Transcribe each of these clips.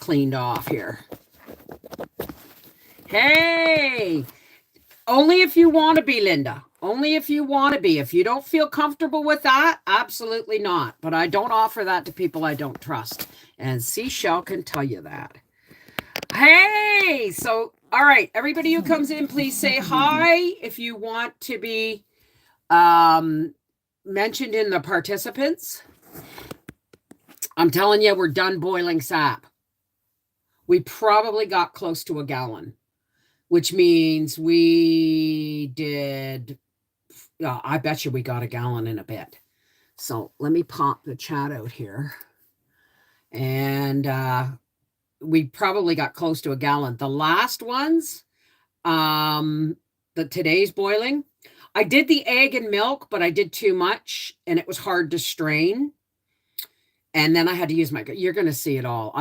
cleaned off here. Hey, only if you want to be, Linda. Only if you want to be. If you don't feel comfortable with that, absolutely not. But I don't offer that to people I don't trust. And Seashell can tell you that. Hey, so, all right, everybody who comes in, please say hi if you want to be um, mentioned in the participants. I'm telling you, we're done boiling sap. We probably got close to a gallon, which means we did, I bet you we got a gallon in a bit. So let me pop the chat out here. And we probably got close to a gallon. The last ones, the today's boiling, I did the egg and milk, but I did too much and it was hard to strain. And then I had to use my, you're going to see it all.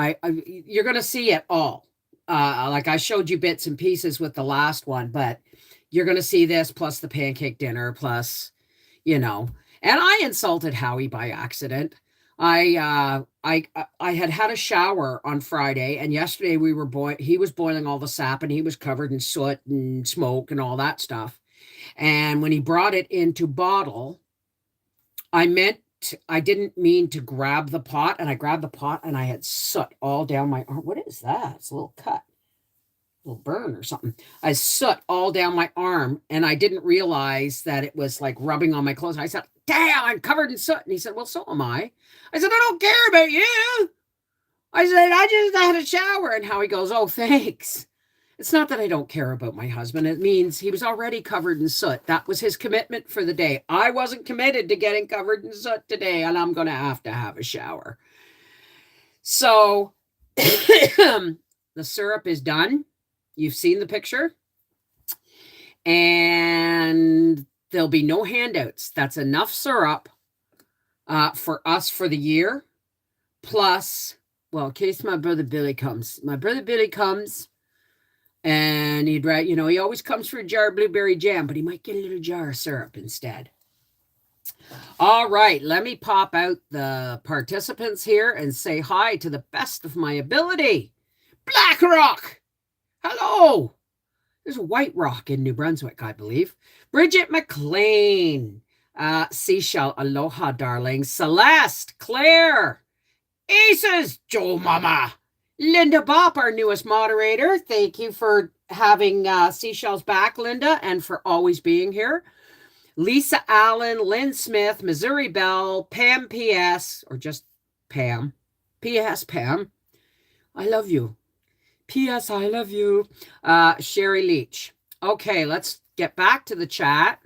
You're going to see it all. Like I showed you bits and pieces with the last one, but you're going to see this plus the pancake dinner plus, and I insulted Howie by accident. I had a shower on Friday, and yesterday he was boiling all the sap, and he was covered in soot and smoke and all that stuff. And when he brought it into bottle, I didn't mean to grab the pot, and I grabbed the pot, and I had soot all down my arm. What is that? It's a little cut, a little burn or something. I soot all down my arm, and I didn't realize that it was like rubbing on my clothes. I said, "Damn, I'm covered in soot." And he said, "Well, so am I." I said, "I don't care about you." I said, "I just had a shower." And Howie goes, "Oh, thanks." It's not that I don't care about my husband. It means he was already covered in soot. That was his commitment for the day. I wasn't committed to getting covered in soot today, and I'm going to have a shower. So the syrup is done. You've seen the picture. And there'll be no handouts. That's enough syrup for us for the year. Plus, well, in case my brother Billy comes. My brother Billy comes. And he'd write, he always comes for a jar of blueberry jam, but he might get a little jar of syrup instead. All right, let me pop out the participants here and say hi to the best of my ability. Black Rock, hello. There's a White Rock in New Brunswick, I believe. Bridget McLean, Seashell, aloha, darling. Celeste, Claire, Aces, Joe Mama. Linda Bopp, our newest moderator. Thank you for having Seashells back, Linda, and for always being here. Lisa Allen, Lynn Smith, Missouri Bell, Pam P.S., or just Pam. P.S. Pam, I love you. P.S. I love you. Sherry Leach. Okay, let's get back to the chat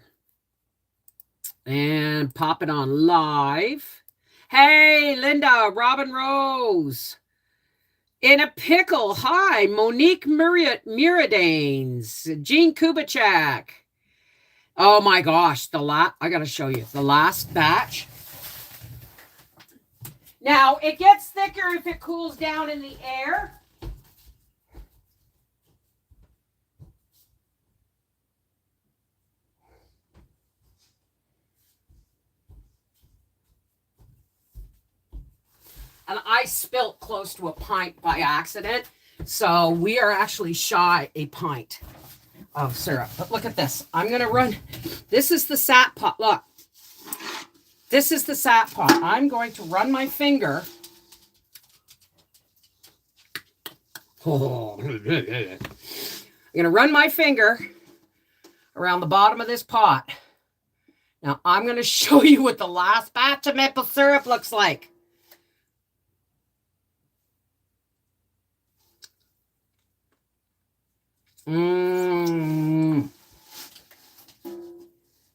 and pop it on live. Hey, Linda, Robin Rose. In a pickle. Hi, Monique Muridanes, Jean Kubachak. Oh my gosh, I got to show you the last batch. Now, it gets thicker if it cools down in the air. And I spilt close to a pint by accident. So we are actually shy a pint of syrup. But look at this. I'm going to run. This is the sap pot. Look. This is the sap pot. I'm going to run my finger. Oh. I'm going to run my finger around the bottom of this pot. Now I'm going to show you what the last batch of maple syrup looks like.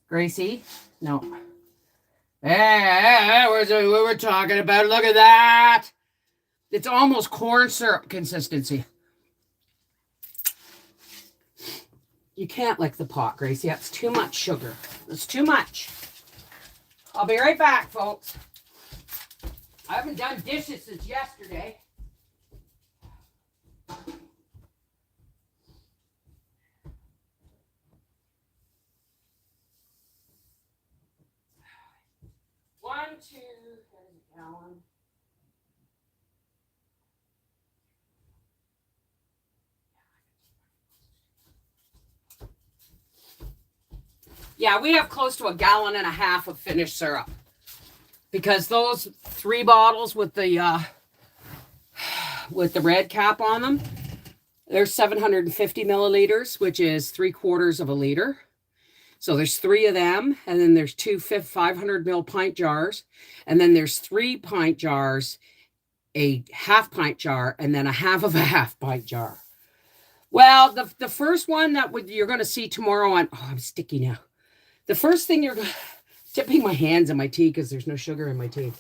Gracie? No. Hey, what we're talking about. Look at that. It's almost corn syrup consistency. You can't lick the pot, Gracie. That's too much sugar. That's too much. I'll be right back, folks. I haven't done dishes since yesterday. One, two, there's a gallon. Yeah, we have close to 1.5 gallons of finished syrup. Because those 3 bottles with the red cap on them, they're 750 milliliters, which is 3/4 of a liter. So there's 3 of them, and then there's 2 500 ml pint jars, and then there's 3 pint jars, a half pint jar, and then a half of a half pint jar. Well, the first one that you're going to see tomorrow on, oh, I'm sticky now. The first thing you're dipping my hands in my tea because there's no sugar in my tea.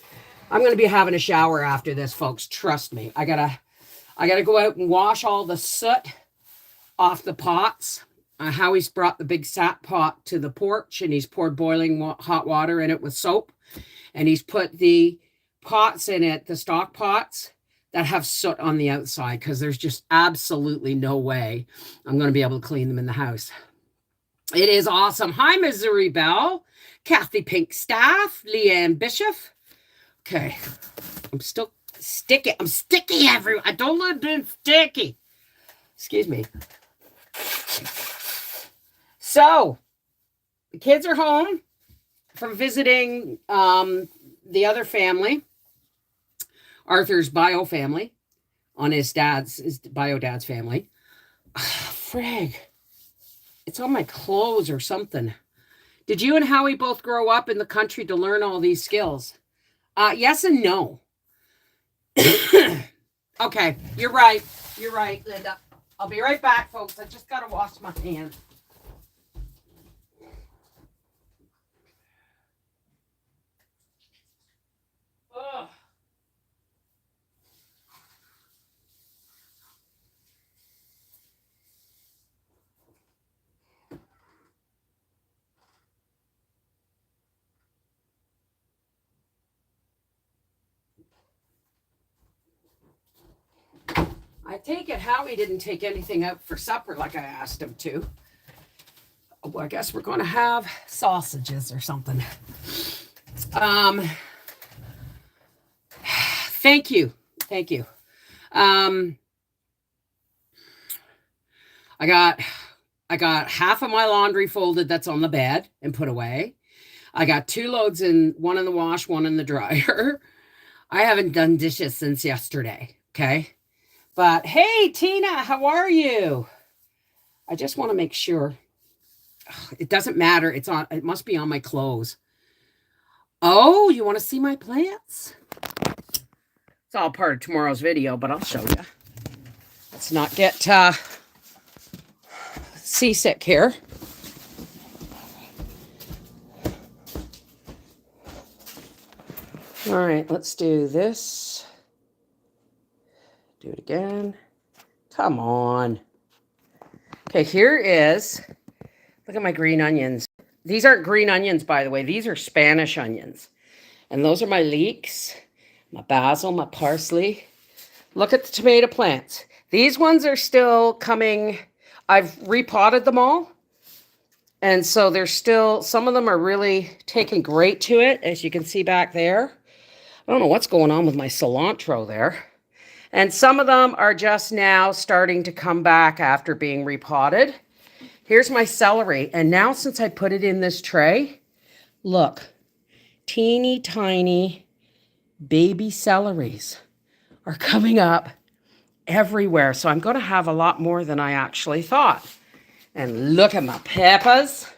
I'm going to be having a shower after this, folks. Trust me. I gotta go out and wash all the soot off the pots. Howie's brought the big sap pot to the porch, and he's poured boiling hot water in it with soap, and he's put the pots in it, the stock pots that have soot on the outside, because there's just absolutely no way I'm going to be able to clean them in the house. It is awesome. Hi, Missouri Bell, Kathy Pinkstaff, Leanne Bishop. Okay, I'm still sticky. I'm sticky everywhere. I don't like being sticky. Excuse me. So, the kids are home from visiting the other family, Arthur's bio family, on his bio dad's family. Frig. It's on my clothes or something. Did you and Howie both grow up in the country to learn all these skills? Yes and no. Okay, you're right. You're right, Linda. I'll be right back, folks. I just got to wash my hands. Ugh. I take it Howie didn't take anything out for supper like I asked him to. Well, I guess we're going to have sausages or something. Thank you. Thank you. I got half of my laundry folded that's on the bed and put away. I got 2 loads in, one in the wash, one in the dryer. I haven't done dishes since yesterday. Okay. But hey, Tina, how are you? I just want to make sure. It doesn't matter. It must be on my clothes. Oh, you want to see my plants? It's all part of tomorrow's video, but I'll show you. Let's not get seasick here. All right, let's do this. Do it again. Come on. Okay, here is, look at my green onions. These aren't green onions, by the way. These are Spanish onions. And those are my leeks, my basil, my parsley. Look at the tomato plants. These ones are still coming. I've repotted them all. And so they're still, some of them are really taking great to it, as you can see back there. I don't know what's going on with my cilantro there. And some of them are just now starting to come back after being repotted. Here's my celery. And now since I put it in this tray, look, teeny tiny baby celeries are coming up everywhere. So I'm going to have a lot more than I actually thought. And look at my peppers.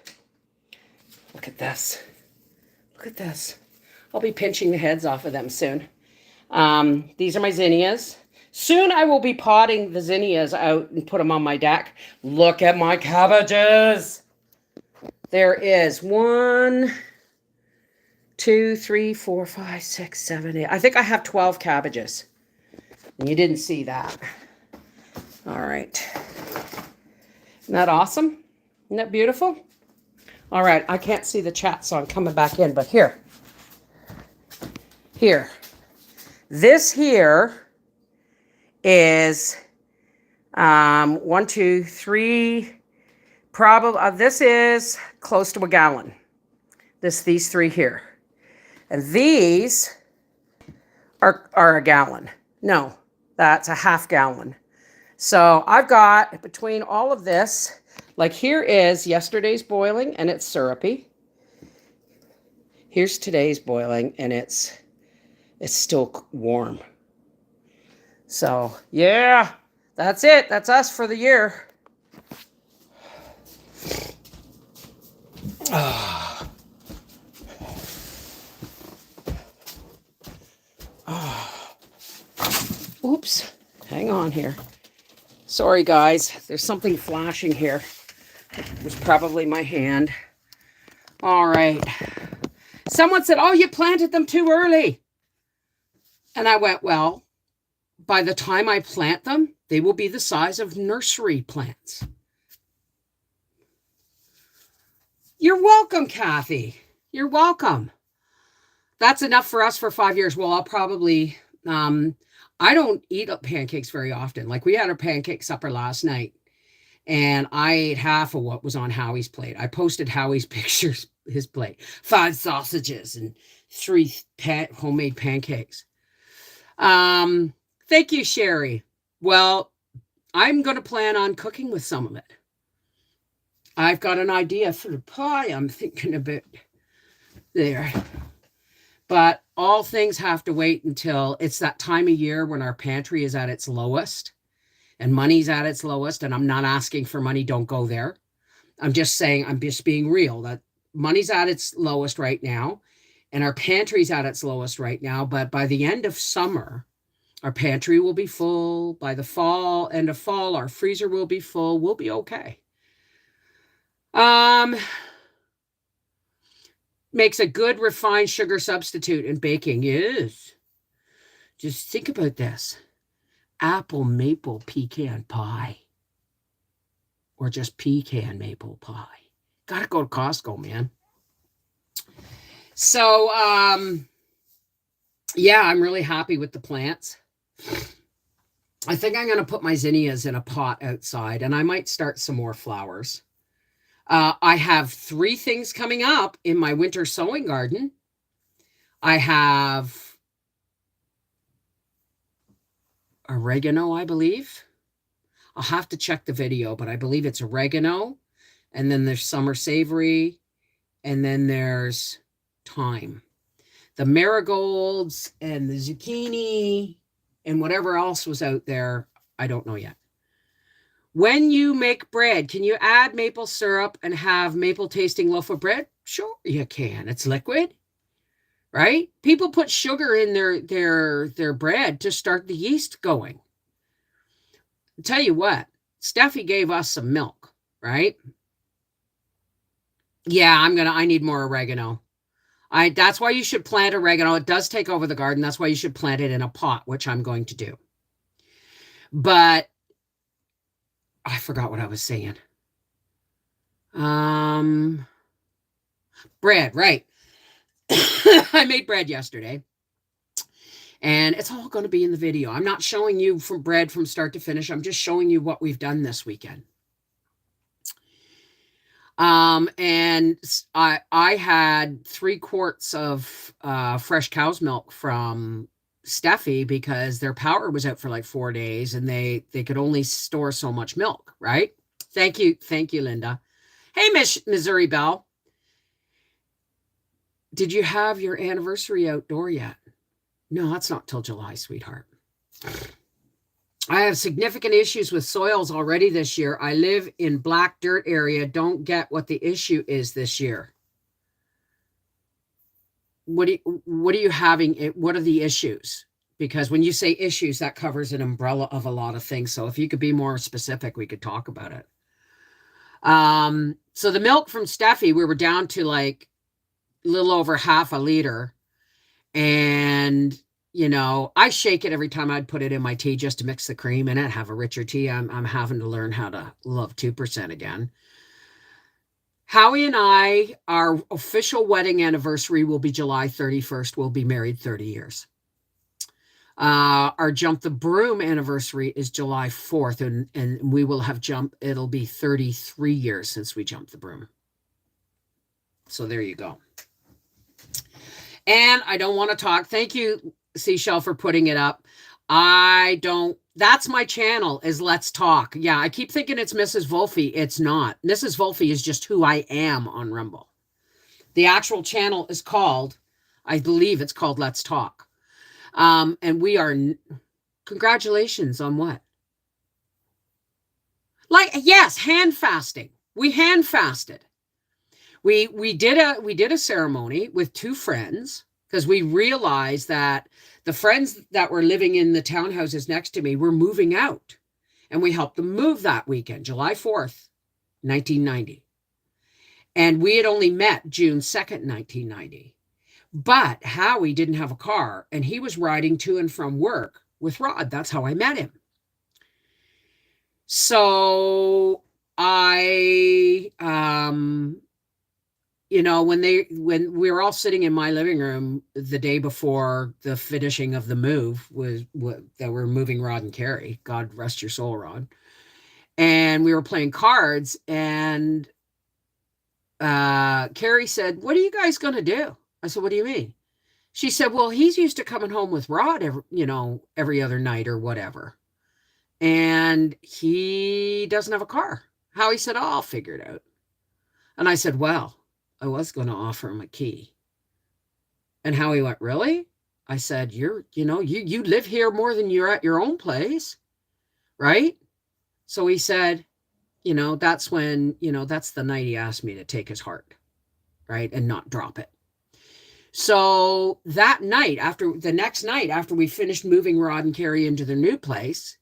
Look at this. Look at this. I'll be pinching the heads off of them soon. These are my zinnias. Soon I will be potting the zinnias out and put them on my deck. Look at my cabbages. There is 1, 2, 3, 4, 5, 6, 7, 8. I think I have 12 cabbages. And you didn't see that. All right. Isn't that awesome? Isn't that beautiful? All right. I can't see the chat, so I'm coming back in. But here. This here is 1, 2, 3, probably, this is close to 1 gallon. These 3 here. And these are 1 gallon. No, that's a half gallon. So I've got, between all of this, Like here is yesterday's boiling and it's syrupy. Here's today's boiling and it's still warm. So yeah, that's it. That's us for the year. Oh. Oh. Oops. Hang on here. Sorry, guys. There's something flashing here. It was probably my hand. All right. Someone said, oh, you planted them too early. And I went, well, by the time I plant them, they will be the size of nursery plants. You're welcome, Kathy. You're welcome. That's enough for us for 5 years. Well, I'll probably, I don't eat pancakes very often. Like we had our pancake supper last night and I ate half of what was on Howie's plate. I posted Howie's pictures, his plate, 5 sausages and 3 homemade pancakes. Thank you, Sherry. Well, I'm going to plan on cooking with some of it. I've got an idea for the pie I'm thinking about there. But all things have to wait until it's that time of year when our pantry is at its lowest and money's at its lowest. And I'm not asking for money. Don't go there. I'm just saying, I'm just being real that money's at its lowest right now and our pantry's at its lowest right now. But by the end of summer, our pantry will be full. By the end of fall, our freezer will be full. We'll be okay. Makes a good refined sugar substitute in baking. Yes. Just think about this. Apple maple pecan pie. Or just pecan maple pie. Gotta go to Costco, man. So, yeah, I'm really happy with the plants. I think I'm going to put my zinnias in a pot outside, and I might start some more flowers. I have 3 things coming up in my winter sowing garden. I have oregano, I believe. I'll have to check the video, but I believe it's oregano. And then there's summer savory. And then there's thyme. The marigolds and the zucchini and whatever else was out there, I don't know yet. When you make bread, can you add maple syrup and have maple tasting loaf of bread? Sure, you can. It's liquid, right? People put sugar in their bread to start the yeast going. I'll tell you what, Steffi gave us some milk, right? Yeah, I need more oregano. That's why you should plant oregano. It does take over the garden. That's why you should plant it in a pot, which I'm going to do. But I forgot what I was saying. Bread, right. I made bread yesterday. And it's all going to be in the video. I'm not showing you bread from start to finish. I'm just showing you what we've done this weekend. And I had 3 quarts of fresh cow's milk from Steffi because their power was out for like 4 days and they could only store so much milk, right? Thank you, Linda. Hey, Missouri Belle. Did you have your anniversary outdoor yet? No, that's not till July, sweetheart. I have significant issues with soils already this year. I live in black dirt area. Don't get what the issue is this year. What are you having? What are the issues? Because when you say issues, that covers an umbrella of a lot of things. So if you could be more specific, we could talk about it. So the milk from Steffi, we were down to like a little over half a liter. And you know, I shake it every time I'd put it in my tea just to mix the cream in it, have a richer tea. I'm having to learn how to love 2% again. Howie and I, our official wedding anniversary will be July 31st. We'll be married 30 years. Our Jump the Broom anniversary is July 4th, and we will have it'll be 33 years since we jumped the broom. So there you go. And I don't want to talk. Thank you, Seashell, for putting it up. I don't That's my channel, is Let's Talk. Yeah, I keep thinking it's Mrs. Wolfie. It's not. Mrs. Wolfie is just who I am on Rumble. The actual channel is called, I believe it's called Let's Talk. And we are, congratulations on what? Like, yes, hand fasting. We hand fasted. We did a ceremony with 2 friends, because we realized that the friends that were living in the townhouses next to me were moving out, and we helped them move that weekend, July 4th, 1990. And we had only met June 2nd, 1990. But Howie didn't have a car, and he was riding to and from work with Rod. That's how I met him. So I, when we were all sitting in my living room the day before the finishing of the move, that we're moving Rod and Carrie, God rest your soul, Rod. And we were playing cards, and Carrie said, "What are you guys going to do?" I said, "What do you mean?" She said, "Well, he's used to coming home with Rod every other night or whatever. And he doesn't have a car." Howie said, "Oh, I'll figure it out." And I said, "Well, I was going to offer him a key." And Howie went, "Really?" I said, you live here more than you're at your own place, right?" So he said, that's when, that's the night he asked me to take his heart, right? And not drop it. So that night, the next night after we finished moving Rod and Carrie into their new place,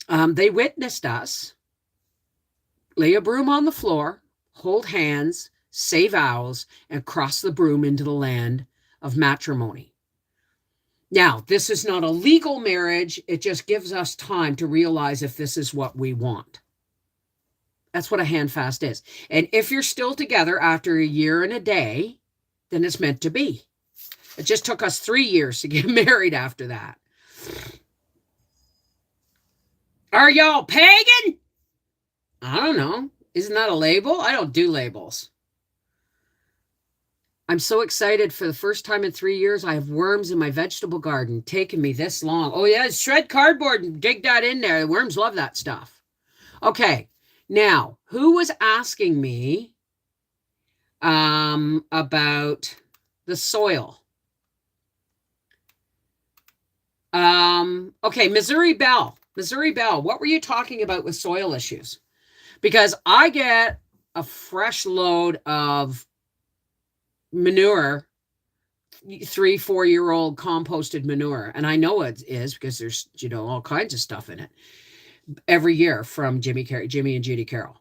they witnessed us lay a broom on the floor, hold hands, say vows, and cross the broom into the land of matrimony. Now, this is not a legal marriage. It just gives us time to realize if this is what we want. That's what a hand fast is. And if you're still together after a year and a day, then it's meant to be. It just took us 3 years to get married after that. Are y'all pagan? I don't know. Isn't that a label? I don't do labels. I'm so excited. For the first time in 3 years, I have worms in my vegetable garden. Taking me this long. Oh, yeah, shred cardboard and dig that in there. The worms love that stuff. Okay, now, who was asking me about the soil? Okay, Missouri Belle, what were you talking about with soil issues? Because I get a fresh load of manure, 3-4 year old composted manure, and I know it is because there's all kinds of stuff in it every year from Jimmy and Judy Carroll.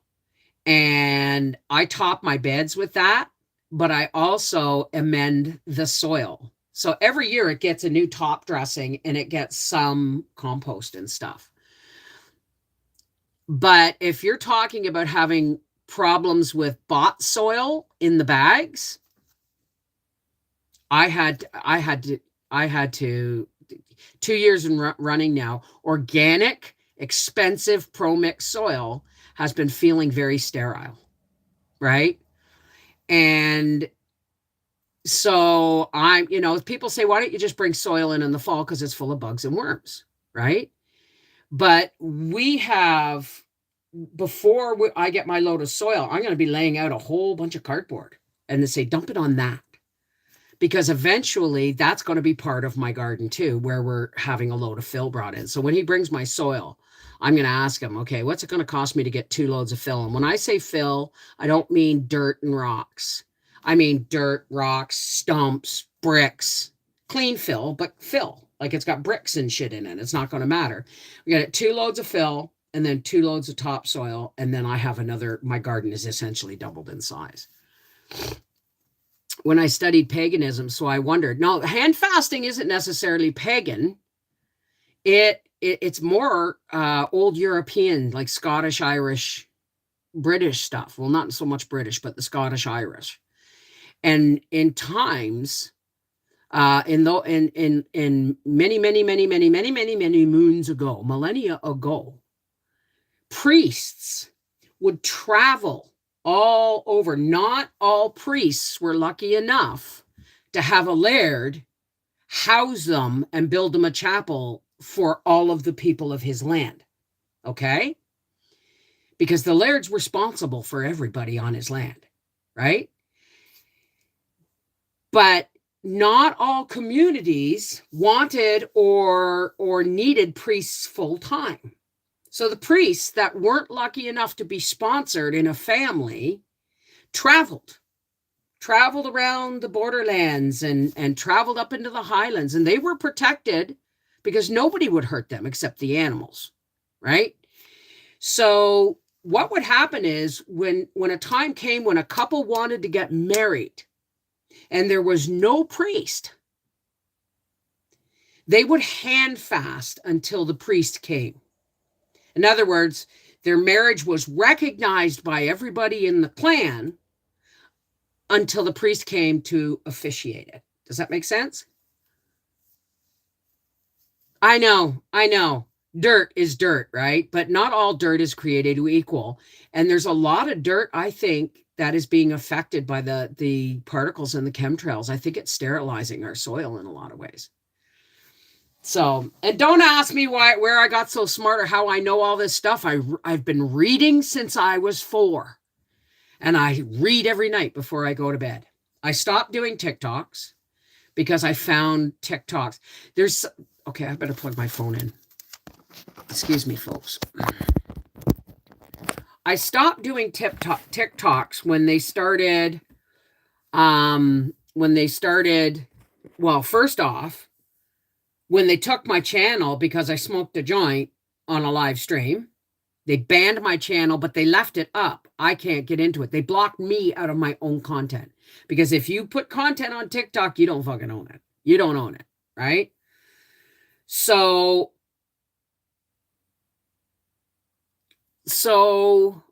And I top my beds with that, but I also amend the soil. So every year it gets a new top dressing and it gets some compost and stuff. But if you're talking about having problems with bought soil in the bags, I had to 2 years running now, organic, expensive pro-mix soil has been feeling very sterile, right? And so people say, why don't you just bring soil in the fall? Because it's full of bugs and worms, right? But we have, before I get my load of soil, I'm going to be laying out a whole bunch of cardboard and then say, dump it on that. Because eventually that's going to be part of my garden too, where we're having a load of fill brought in. So when he brings my soil, I'm going to ask him, okay, what's it going to cost me to get 2 loads of fill? And when I say fill, I don't mean dirt and rocks. I mean dirt, rocks, stumps, bricks, clean fill, but fill. Like it's got bricks and shit in it. It's not going to matter. We got 2 loads of fill and then 2 loads of topsoil. And then I have my garden is essentially doubled in size. When I studied paganism, so I wondered, no, hand fasting isn't necessarily pagan. It's more old European, like Scottish, Irish, British stuff. Well, not so much British, but the Scottish, Irish. And in times, in many moons ago, millennia ago, priests would travel all over. Not all priests were lucky enough to have a laird house them and build them a chapel for all of the people of his land. Okay? Because the laird's responsible for everybody on his land, right? But not all communities wanted or needed priests full time. So the priests that weren't lucky enough to be sponsored in a family traveled around the borderlands and traveled up into the highlands, and they were protected because nobody would hurt them except the animals, right? So what would happen is when a time came when a couple wanted to get married and there was no priest, they would hand fast until the priest came. In other words, their marriage was recognized by everybody in the clan until the priest came to officiate it. Does that make sense? I know. Dirt is dirt, right? But not all dirt is created equal. And there's a lot of dirt, I think, that is being affected by the particles in the chemtrails. I think it's sterilizing our soil in a lot of ways. So, and don't ask me where I got so smart or how I know all this stuff. I've been reading since I was 4. And I read every night before I go to bed. I stopped doing TikToks because I found TikToks. Okay, I better plug my phone in. Excuse me, folks. I stopped doing TikToks when they started, well, first off, when they took my channel because I smoked a joint on a live stream. They banned my channel, but they left it up. I can't get into it. They blocked me out of my own content. Because if you put content on TikTok, you don't fucking own it. You don't own it, right? So,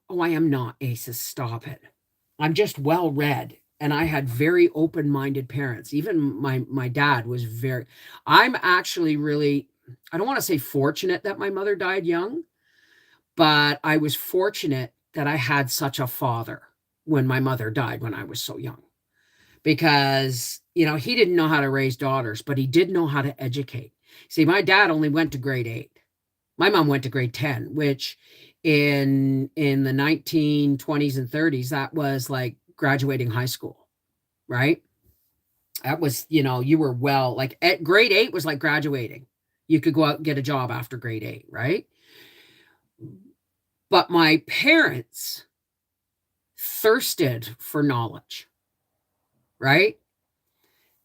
I am not Aces. Stop it. I'm just well read. And I had very open-minded parents. Even my dad was I'm actually really, I don't want to say fortunate that my mother died young, but I was fortunate that I had such a father when my mother died when I was so young. Because, he didn't know how to raise daughters, but he did know how to educate. See, my dad only went to grade 8. My mom went to grade 10, which in the 1920s and 30s, that was like graduating high school, right? That was, you were like at grade 8 was like graduating. You could go out and get a job after grade 8, right? But my parents thirsted for knowledge, right?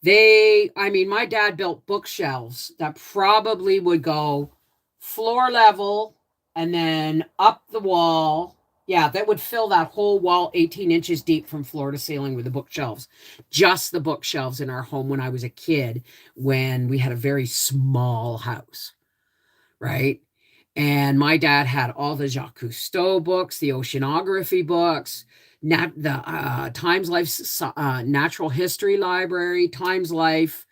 My dad built bookshelves that probably would go floor level and then up the wall. Yeah, that would fill that whole wall 18 inches deep from floor to ceiling with the bookshelves. Just the bookshelves in our home when I was a kid, when we had a very small house, right? And my dad had all the Jacques Cousteau books, the oceanography books, the Times Life Natural History Library, Times Life,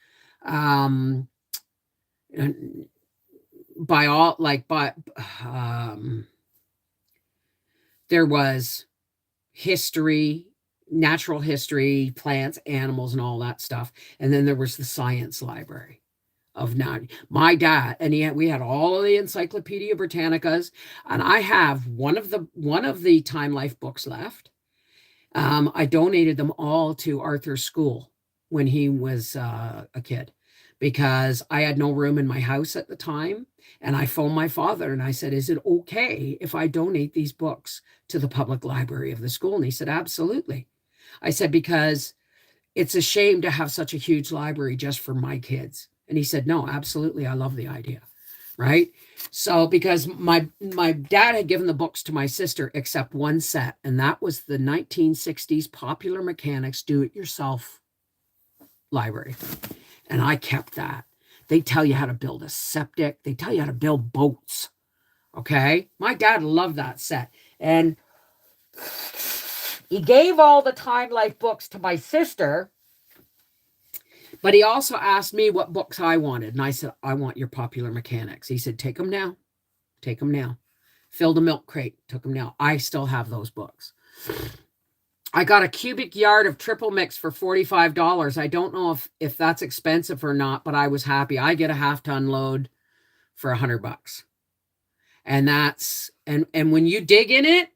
there was history, natural history, plants, animals, and all that stuff. And then there was the science library of my dad, and we had all of the Encyclopedia Britannicas, and I have one of the Time Life books left. I donated them all to Arthur's school when he was a kid, because I had no room in my house at the time. And I phoned my father and I said, is it okay if I donate these books to the public library of the school? And he said, absolutely. I said, because it's a shame to have such a huge library just for my kids. And he said, no, absolutely. I love the idea. Right. So because my dad had given the books to my sister, except one set, and that was the 1960s Popular Mechanics Do-It-Yourself library. And I kept that. They tell you how to build a septic. They tell you how to build boats. Okay. My dad loved that set. And he gave all the Time Life books to my sister, but he also asked me what books I wanted. And I said, I want your Popular Mechanics. He said, take them now. Take them now. Filled a milk crate. Took them now. I still have those books. I got a cubic yard of triple mix for $45. I don't know if that's expensive or not, but I was happy. I get a half-ton load for $100. And that's, and when you dig in it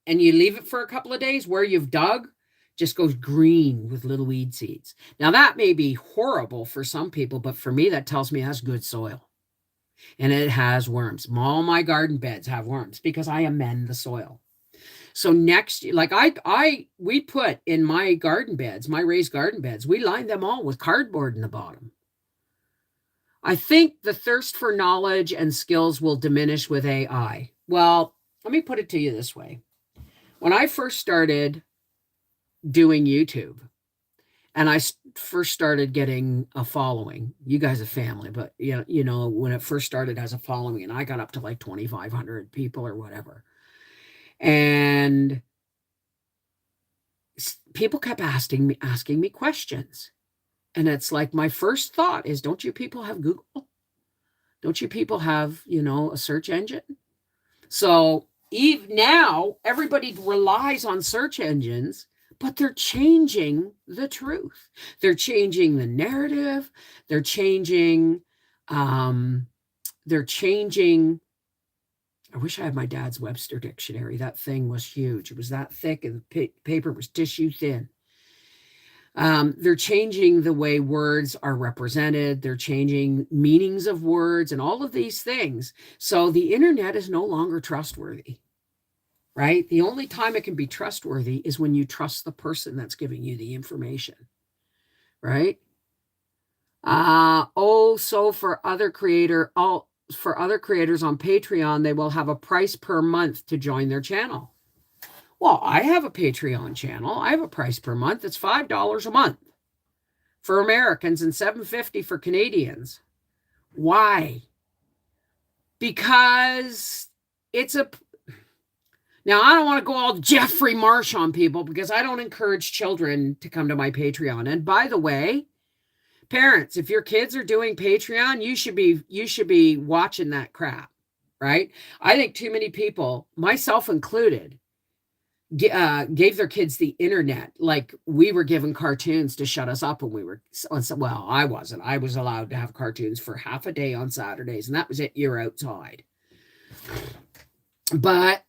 and you leave it for a couple of days, where you've dug just goes green with little weed seeds. Now that may be horrible for some people, but for me, that tells me it has good soil and it has worms. All my garden beds have worms because I amend the soil. So next, like we put in my garden beds, my raised garden beds, we lined them all with cardboard in the bottom. I think the thirst for knowledge and skills will diminish with AI. Well, let me put it to you this way. When I first started doing YouTube and I first started getting a following, you guys are family, but you know, when it first started as a following and I got up to like 2,500 people or whatever. And people kept asking me questions. And it's like, my first thought is, don't you people have Google? Don't you people have, you know, a search engine? So now everybody relies on search engines, but they're changing the truth. They're changing the narrative. They're changing, I wish I had my dad's Webster dictionary. That thing was huge. It was that thick and the paper was tissue thin. They're changing the way words are represented. They're changing meanings of words and all of these things. So the internet is no longer trustworthy, right? The only time it can be trustworthy is when you trust the person that's giving you the information, right? So for other creators on Patreon, they will have a price per month to join their channel. Well, I have a Patreon channel. I have a price per month. It's $5 a month for Americans and $7.50 for Canadians. Why? Because now I don't want to go all Jeffrey Marsh on people because I don't encourage children to come to my Patreon. And by the way, parents, if your kids are doing Patreon, you should be watching that crap, right? I think too many people, myself included, gave their kids the internet like we were given cartoons to shut us up when we were, well, I wasn't. I was allowed to have cartoons for half a day on Saturdays, and that was it. You're outside. But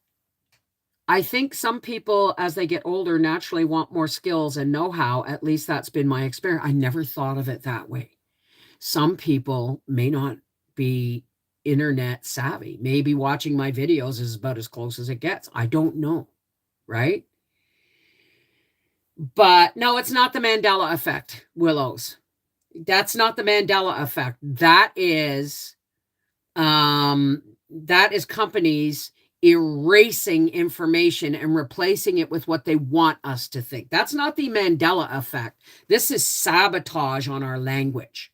I think some people, as they get older, naturally want more skills and know-how. At least that's been my experience. I never thought of it that way. Some people may not be internet savvy. Maybe watching my videos is about as close as it gets. I don't know. Right? But no, it's not the Mandela effect, Willows. That's not the Mandela effect. That is companies erasing information and replacing it with what they want us to think. That's not the Mandela effect. This is sabotage on our language.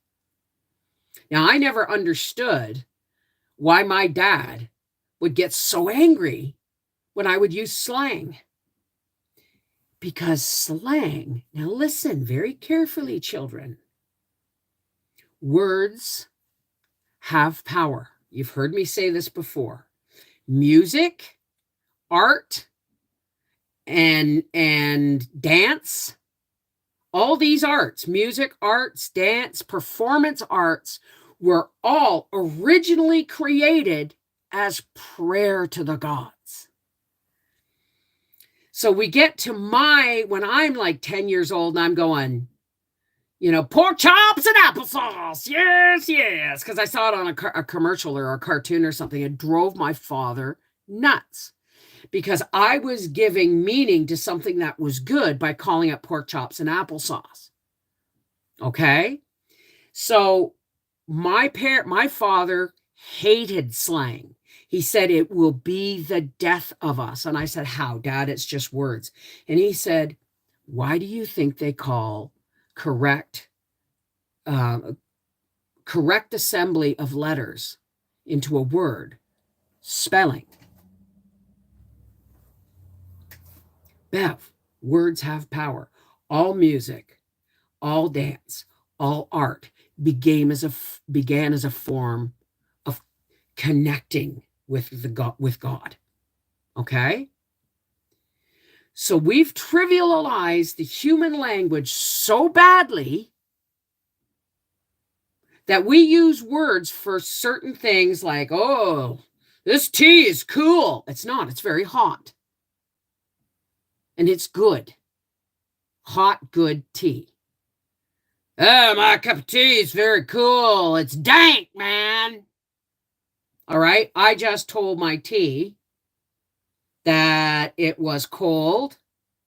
Now, I never understood why my dad would get so angry when I would use slang. Because slang, now listen very carefully, children. Words have power. You've heard me say this before. Music, art, and dance, all these arts, music, arts, dance, performance arts, were all originally created as prayer to the gods. So we get to when I'm like 10 years old and I'm going, you know, pork chops and applesauce. Yes, yes. Because I saw it on a commercial or a cartoon or something. It drove my father nuts because I was giving meaning to something that was good by calling it pork chops and applesauce. Okay. So my father hated slang. He said, it will be the death of us. And I said, how, Dad? It's just words. And he said, why do you think they call correct assembly of letters into a word spelling? Bev, words have power. All music, all dance, all art began as a form of connecting with God. Okay? So we've trivialized the human language so badly that we use words for certain things like, oh, this tea is cool. It's not, it's very hot. And it's good. Hot, good tea. Oh, my cup of tea is very cool. It's dank, man. All right. I just told my tea that it was cold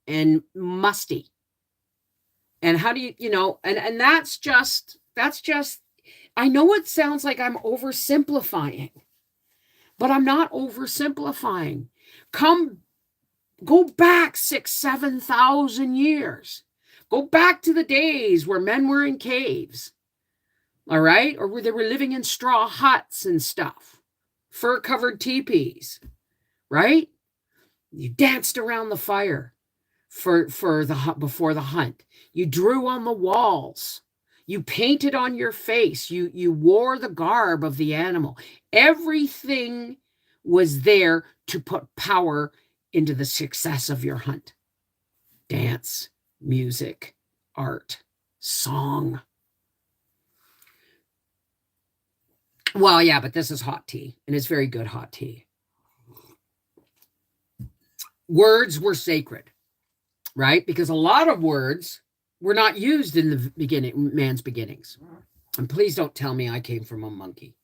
and musty. And how do you know, and that's just, I know it sounds like I'm oversimplifying, but I'm not oversimplifying. Go back 6,000-7,000 years. Go back to the days where men were in caves, all right? Or where they were living in straw huts and stuff, fur-covered teepees, right? You danced around the fire before the hunt. You drew on the walls. You painted on your face. You wore the garb of the animal. Everything was there to put power into the success of your hunt. Dance, music, art, song. Well, yeah, but this is hot tea, and it's very good hot tea. Words were sacred, right? Because a lot of words were not used in the man's beginnings. And please don't tell me I came from a monkey,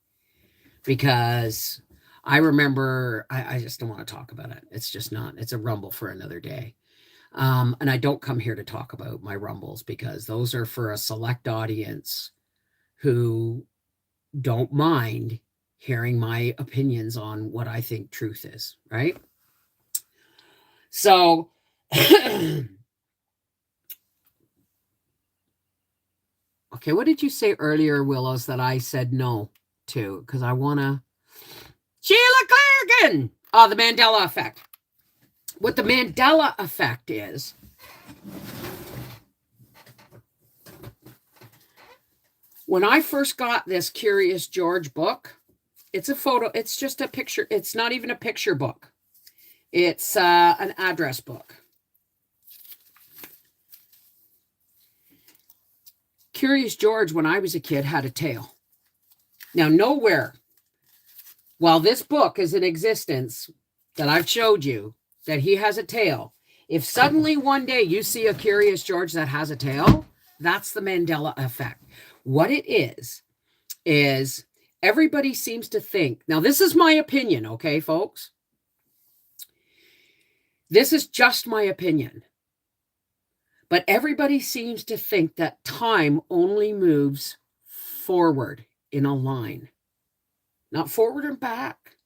because I remember, I just don't want to talk about it. It's just not, it's a rumble for another day. And I don't come here to talk about my rumbles, because those are for a select audience who don't mind hearing my opinions on what I think truth is, right? So, okay, what did you say earlier, Willows, that I said no to? Because I want to... Sheila Clarkin! Oh, the Mandela effect. What the Mandela effect is... When I first got this Curious George book, it's a photo, it's just a picture. It's not even a picture book. It's an address book. Curious George, when I was a kid, had a tail. Now, nowhere, while this book is in existence, that I've showed you, that he has a tail, if suddenly one day you see a Curious George that has a tail, that's the Mandela effect. What it is everybody seems to think, now this is my opinion, okay, folks? This is just my opinion. But everybody seems to think that time only moves forward in a line, not forward and back,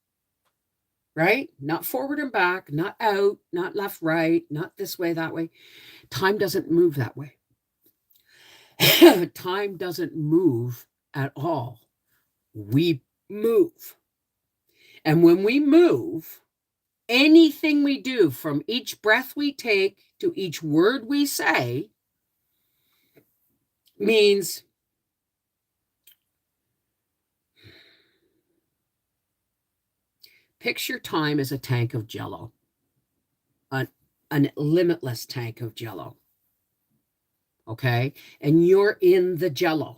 right? Not forward and back, not out, not left, right, not this way, that way. Time doesn't move that way. Time doesn't move at all. We move. And when we move, anything we do, from each breath we take to each word we say, means picture time as a tank of Jell-O, an limitless tank of Jell-O. Okay? And you're in the Jell-O.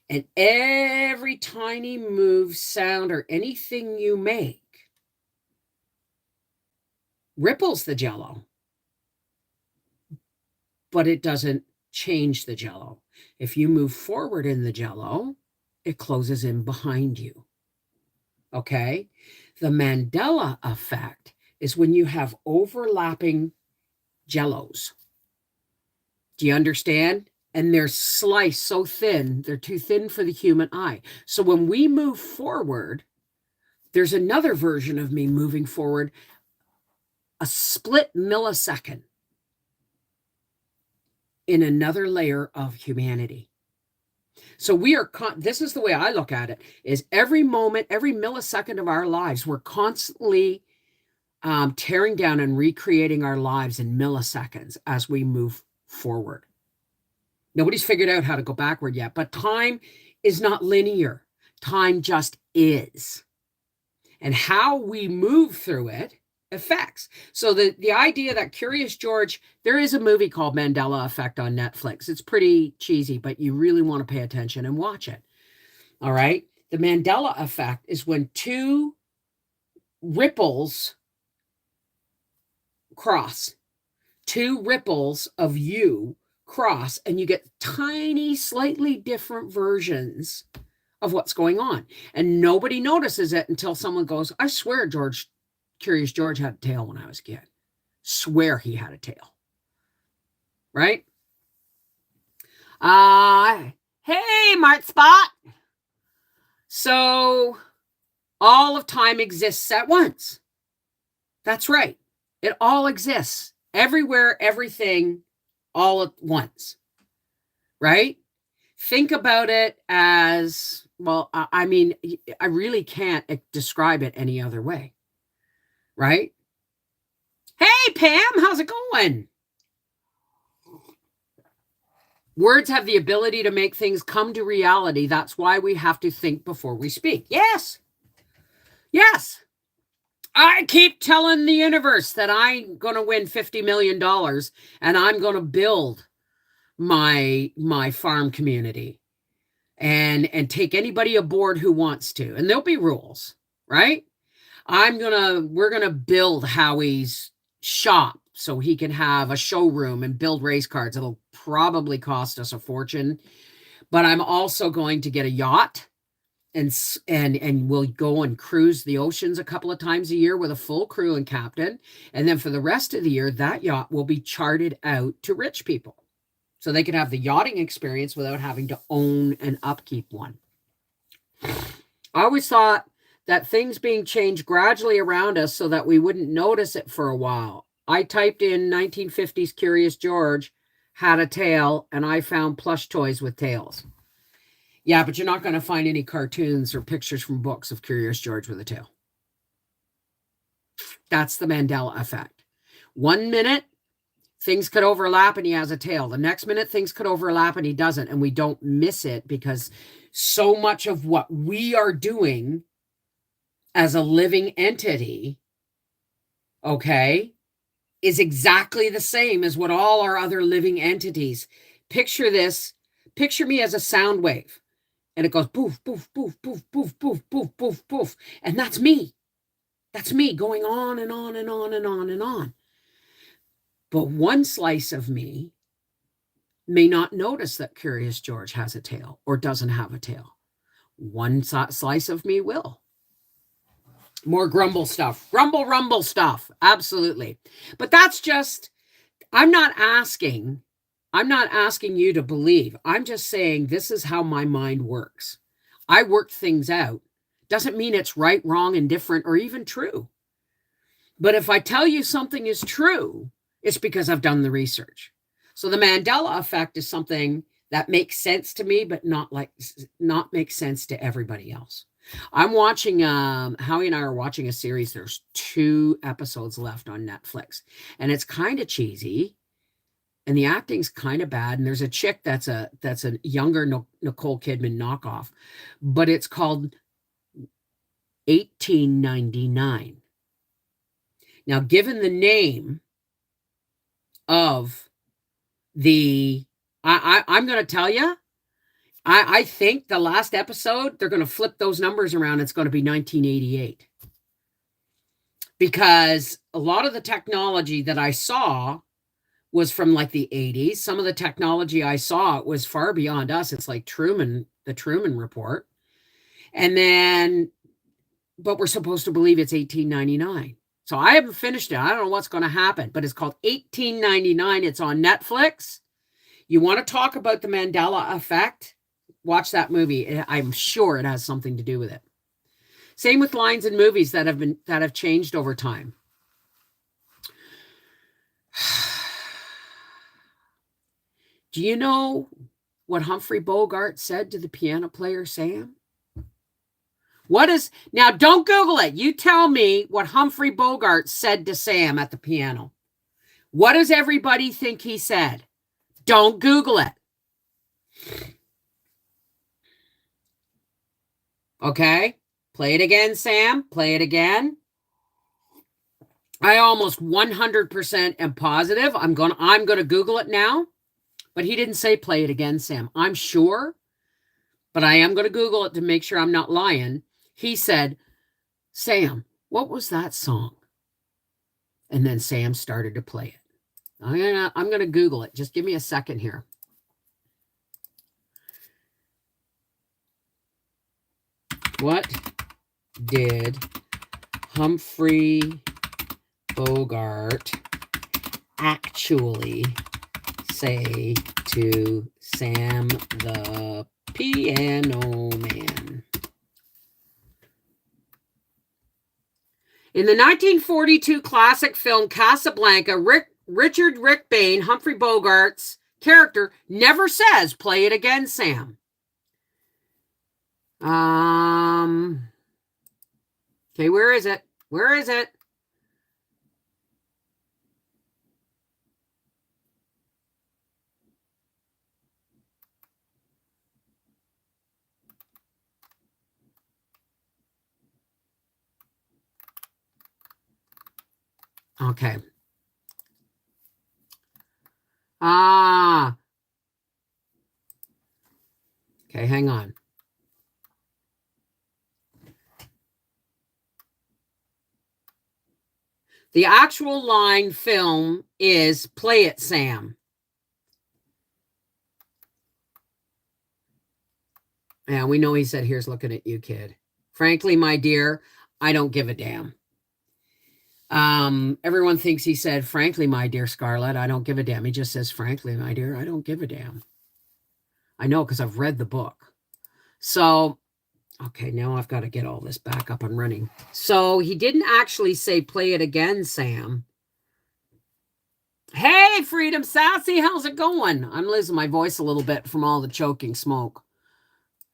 And every tiny move, sound, or anything you make ripples the Jell-O. But it doesn't change the Jell-O. If you move forward in the Jell-O, it closes in behind you. Okay? The Mandela effect is when you have overlapping Jell-Os. Do you understand? And they're sliced so thin, they're too thin for the human eye. So when we move forward, there's another version of me moving forward, a split millisecond in another layer of humanity. So we are, this is the way I look at it, is every moment, every millisecond of our lives, we're constantly tearing down and recreating our lives in milliseconds as we move forward. Nobody's figured out how to go backward yet, but time is not linear. Time just is. And how we move through it effects. So the idea that Curious George, there is a movie called Mandela Effect on Netflix. It's pretty cheesy, but you really want to pay attention and watch it. All right. The Mandela effect is when two ripples cross, two ripples of you cross, and you get tiny, slightly different versions of what's going on. And nobody notices it until someone goes, I swear Curious George had a tail when I was a kid. Swear he had a tail. Right? Hey, Mart Spot. So all of time exists at once. That's right. It all exists. Everywhere, everything, all at once. Right? Think about it as, well, I mean, I really can't describe it any other way. Right? Hey, Pam, how's it going? Words have the ability to make things come to reality. That's why we have to think before we speak. Yes. Yes. I keep telling the universe that I'm going to win $50 million and I'm going to build my farm community and take anybody aboard who wants to. And there'll be rules, right? We're going to build Howie's shop so he can have a showroom and build race cars. It'll probably cost us a fortune, but I'm also going to get a yacht and we'll go and cruise the oceans a couple of times a year with a full crew and captain. And then for the rest of the year, that yacht will be chartered out to rich people so they can have the yachting experience without having to own and upkeep one. I always thought that things being changed gradually around us so that we wouldn't notice it for a while. I typed in 1950s Curious George had a tail, and I found plush toys with tails. Yeah, but you're not going to find any cartoons or pictures from books of Curious George with a tail. That's the Mandela effect. 1 minute, things could overlap and he has a tail. The next minute, things could overlap and he doesn't, and we don't miss it because so much of what we are doing as a living entity, okay, is exactly the same as what all our other living entities. Picture this. Picture me as a sound wave. And it goes poof, poof, poof, poof, poof, poof, poof, poof, poof. And that's me. That's me going on and on and on and on and on. But one slice of me may not notice that Curious George has a tail or doesn't have a tail. One slice of me will. More grumble stuff. Rumble stuff. Absolutely. But that's just, I'm not asking you to believe. I'm just saying this is how my mind works. I work things out. Doesn't mean it's right, wrong, indifferent, or even true. But if I tell you something is true, it's because I've done the research. So the Mandela effect is something that makes sense to me, but not make sense to everybody else. I'm watching, Howie and I are watching a series. There's 2 episodes left on Netflix, and it's kind of cheesy, and the acting's kind of bad. And there's a chick that's a younger Nicole Kidman knockoff, but it's called 1899. Now, given the name of I'm going to tell you, I think the last episode, they're going to flip those numbers around. It's going to be 1988. Because a lot of the technology that I saw was from like the 80s. Some of the technology I saw was far beyond us. It's like the Truman Report. And then, but we're supposed to believe it's 1899. So I haven't finished it. I don't know what's going to happen, but it's called 1899. It's on Netflix. You want to talk about the Mandela effect? Watch that movie. I'm sure it has something to do with it. Same with lines in movies that have changed over time. Do you know what Humphrey Bogart said to the piano player Sam? Now don't Google it. You tell me what Humphrey Bogart said to Sam at the piano. What does everybody think he said? Don't Google it. Okay? Play it again, Sam. Play it again. I almost 100% am positive. I'm going to Google it now, but he didn't say play it again, Sam. I'm sure, but I am going to Google it to make sure I'm not lying. He said, "Sam, what was that song?" And then Sam started to play it. I'm going to Google it. Just give me a second here. What did Humphrey Bogart actually say to Sam the Piano Man? In the 1942 classic film Casablanca, Richard Rick Bain, Humphrey Bogart's character, never says, "Play it again, Sam." Okay, where is it? Where is it? Okay. Okay, hang on. The actual line film is "Play it, Sam." Yeah, we know he said, "Here's looking at you, kid. Frankly, my dear, I don't give a damn." Everyone thinks he said, "Frankly, my dear Scarlett, I don't give a damn." He just says, "Frankly, my dear, I don't give a damn." I know because I've read the book. So, okay, now I've got to get all this back up and running. So he didn't actually say, "Play it again, Sam." Hey, Freedom Sassy, how's it going? I'm losing my voice a little bit from all the choking smoke.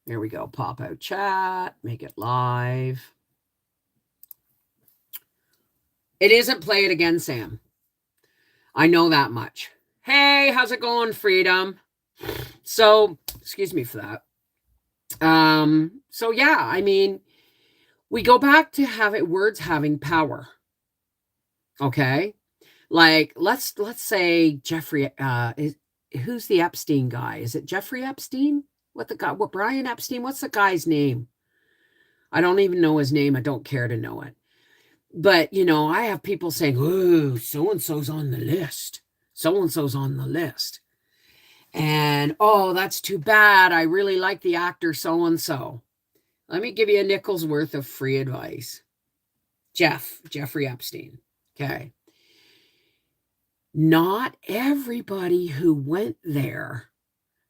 There we go. Pop out chat, make it live. It isn't "Play it again, Sam." I know that much. Hey, how's it going, Freedom? So, excuse me for that. So yeah, I mean, we go back to words having power. Okay? Like let's say Jeffrey who's the Epstein guy? Is it Jeffrey Epstein? What Brian Epstein? What's the guy's name? I don't even know his name. I don't care to know it. But, I have people saying, "Oh, so-and-so's on the list. So-and-so's on the list." And, "Oh, that's too bad. I really like the actor so-and-so." Let me give you a nickel's worth of free advice. Jeffrey Epstein. Okay. Not everybody who went there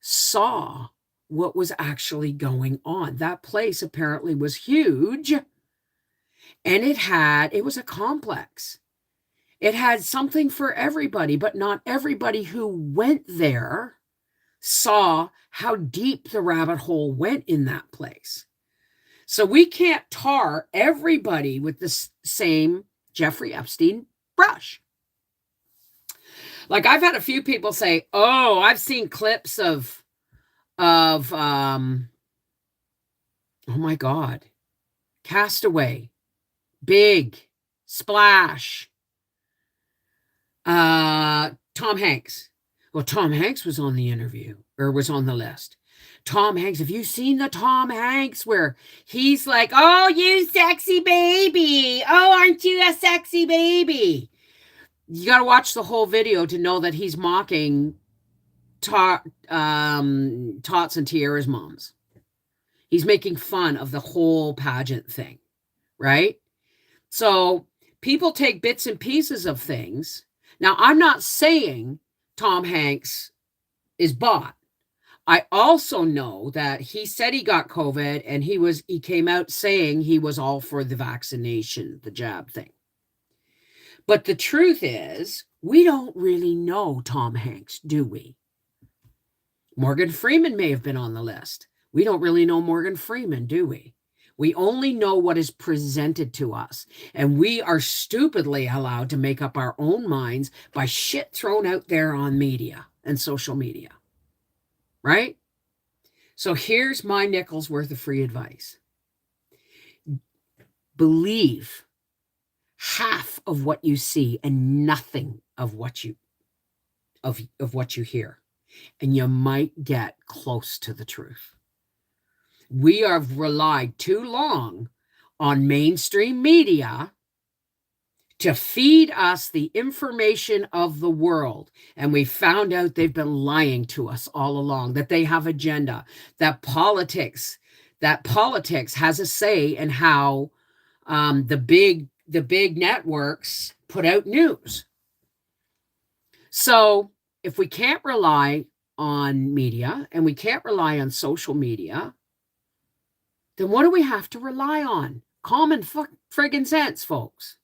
saw what was actually going on. That place apparently was huge, and it was a complex. It had something for everybody, but not everybody who went there saw how deep the rabbit hole went in that place. So we can't tar everybody with the same Jeffrey Epstein brush. Like I've had a few people say, "Oh, I've seen clips of oh my God, Castaway, Big, Splash, Tom Hanks." Well, Tom Hanks was on the interview or was on the list. Tom Hanks, have you seen the Tom Hanks where he's like, "Oh, you sexy baby. Oh, aren't you a sexy baby?" You got to watch the whole video to know that he's mocking Tots and Tiara's moms. He's making fun of the whole pageant thing, right? So people take bits and pieces of things. Now, I'm not saying Tom Hanks is bought. I also know that he said he got COVID and he came out saying he was all for the vaccination, the jab thing. But the truth is, we don't really know Tom Hanks, do we? Morgan Freeman may have been on the list. We don't really know Morgan Freeman, do we? We only know what is presented to us. And we are stupidly allowed to make up our own minds by shit thrown out there on media and social media. Right? So here's my nickel's worth of free advice. Believe half of what you see and nothing of what you what you hear, and you might get close to the truth. We have relied too long on mainstream media to feed us the information of the world. And we found out they've been lying to us all along, that they have agenda, that politics has a say in how the big networks put out news. So if we can't rely on media and we can't rely on social media, then what do we have to rely on? Common friggin' sense, folks.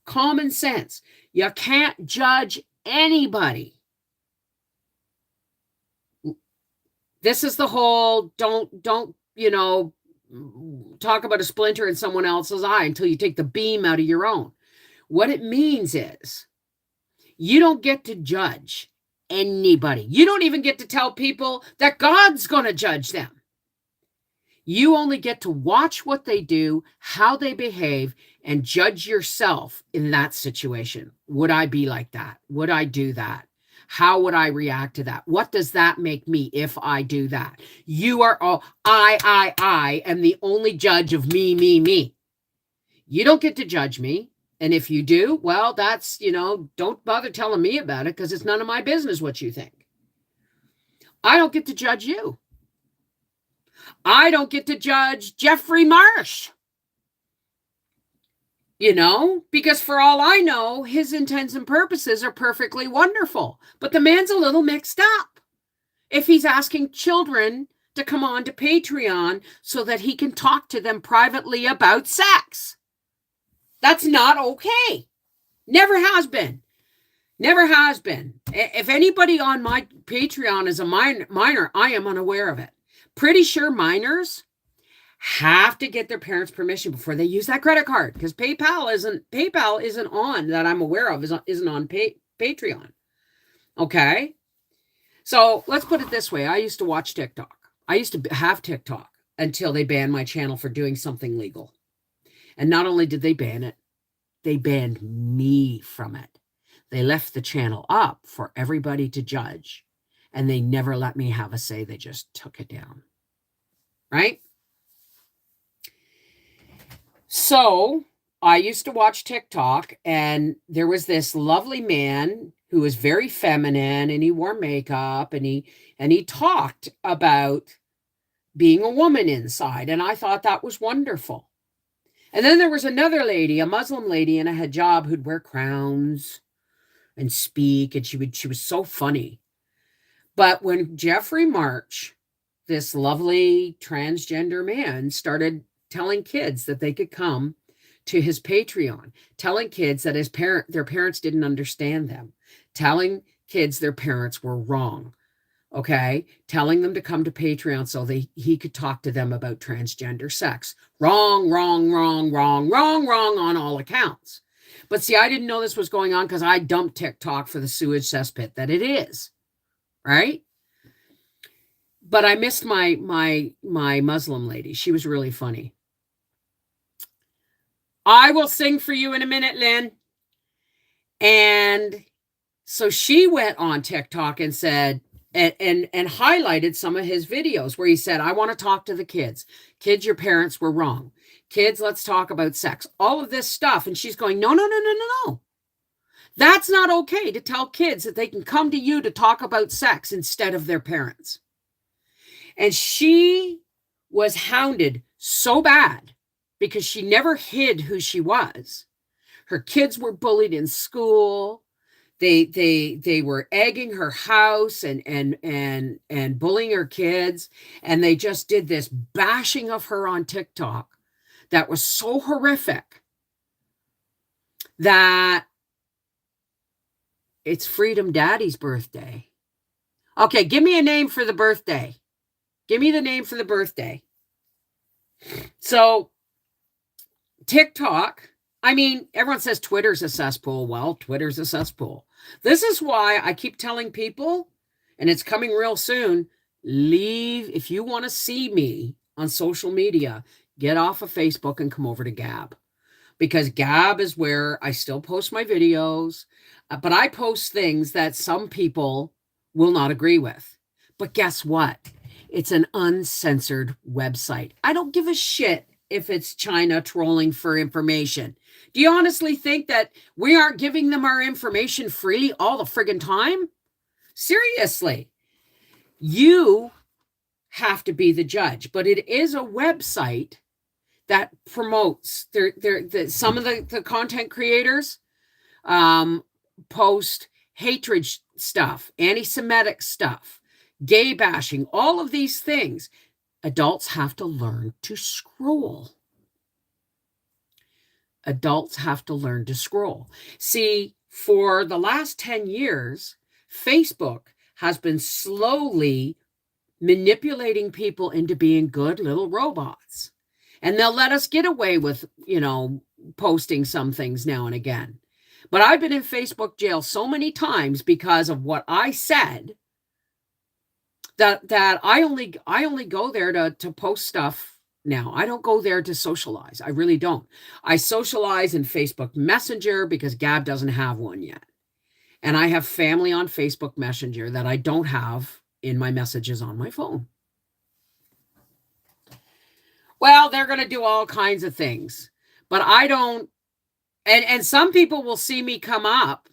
Common sense. You can't judge anybody. This is the whole don't talk about a splinter in someone else's eye until you take the beam out of your own. What it means is you don't get to judge anybody. You don't even get to tell people that God's going to judge them. You only get to watch what they do, how they behave, and judge yourself in that situation. Would I be like that? Would I do that? How would I react to that? What does that make me if I do that? You are all, I am the only judge of me. You don't get to judge me. And if you do, well, that's, don't bother telling me about it because it's none of my business what you think. I don't get to judge you. I don't get to judge Jeffrey Marsh. Because for all I know, his intents and purposes are perfectly wonderful. But the man's a little mixed up. If he's asking children to come on to Patreon so that he can talk to them privately about sex. That's not okay. Never has been. Never has been. If anybody on my Patreon is a minor, I am unaware of it. Pretty sure minors have to get their parents' permission before they use that credit card, because PayPal isn't on, that I'm aware of, isn't on Patreon. Okay? So let's put it this way. I used to watch TikTok. I used to have TikTok until they banned my channel for doing something legal. And not only did they ban it, they banned me from it. They left the channel up for everybody to judge, and they never let me have a say. They just took it down. Right? So I used to watch TikTok, and there was this lovely man who was very feminine, and he wore makeup, and he talked about being a woman inside. And I thought that was wonderful. And then there was another lady, a Muslim lady in a hijab, who'd wear crowns and speak, and she was so funny. But when Jeffrey Marsh, this lovely transgender man, started telling kids that they could come to his Patreon, telling kids that their parents didn't understand them, telling kids their parents were wrong, okay, telling them to come to Patreon so he could talk to them about transgender sex. Wrong on all accounts. But see, I didn't know this was going on because I dumped TikTok for the sewage cesspit that it is, right? But I missed my Muslim lady. She was really funny. I will sing for you in a minute, Lynn. And so she went on TikTok and said, and highlighted some of his videos where he said, I want to talk to the kids. Kids, your parents were wrong. Kids, let's talk about sex. All of this stuff. And she's going, no. That's not okay to tell kids that they can come to you to talk about sex instead of their parents. And she was hounded so bad because she never hid who she was. Her kids were bullied in school. They were egging her house and bullying her kids. And they just did this bashing of her on TikTok that was so horrific that it's Freedom Daddy's birthday. Okay, give me a name for the birthday. Give me the name for the birthday. So TikTok, I mean, everyone says Twitter's a cesspool. Well, Twitter's a cesspool. This is why I keep telling people, and it's coming real soon, leave. If you want to see me on social media, get off of Facebook and come over to Gab. because Gab is where I still post my videos, but I post things that some people will not agree with. But guess what? It's an uncensored website. I don't give a shit if it's China trolling for information. Do you honestly think that we aren't giving them our information freely all the friggin' time? Seriously. You have to be the judge, but it is a website that promotes some of the content creators post hatred stuff, anti-Semitic stuff, gay bashing, all of these things. Adults have to learn to scroll. Adults have to learn to scroll. See, for the last 10 years, Facebook has been slowly manipulating people into being good little robots. And they'll let us get away with, posting some things now and again. But I've been in Facebook jail so many times because of what I said that I only go there to post stuff now. I don't go there to socialize. I really don't. I socialize in Facebook Messenger because Gab doesn't have one yet. And I have family on Facebook Messenger that I don't have in my messages on my phone. Well, they're going to do all kinds of things, but I don't. And some people will see me come up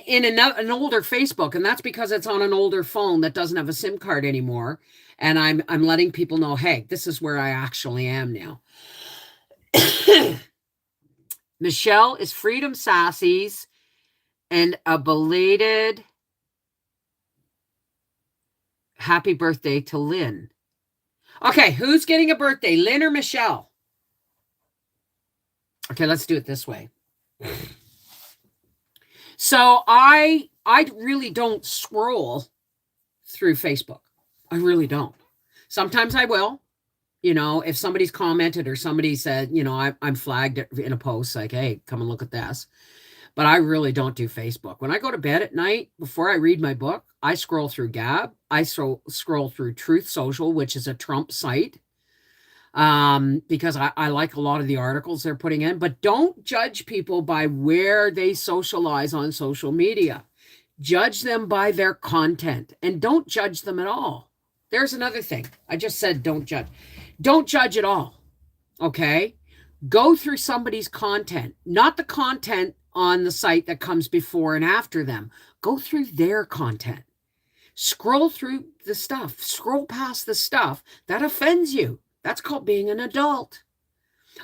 in an older Facebook, and that's because it's on an older phone that doesn't have a SIM card anymore. And I'm letting people know, hey, this is where I actually am now. Michelle is Freedom Sassy's and a belated happy birthday to Lynn. Okay, who's getting a birthday, Lynn or Michelle? Okay, let's do it this way. So I really don't scroll through Facebook. I really don't. Sometimes I will. If somebody's commented or somebody said, I'm flagged in a post like, hey, come and look at this. But I really don't do Facebook. When I go to bed at night, before I read my book, I scroll through Gab. I scroll through Truth Social, which is a Trump site, because I like a lot of the articles they're putting in. But don't judge people by where they socialize on social media. Judge them by their content, and don't judge them at all. There's another thing. I just said don't judge. Don't judge at all, okay? Go through somebody's content, not the content on the site that comes before and after them. Go through their content. Scroll through the stuff. Scroll past the stuff that offends you. That's called being an adult.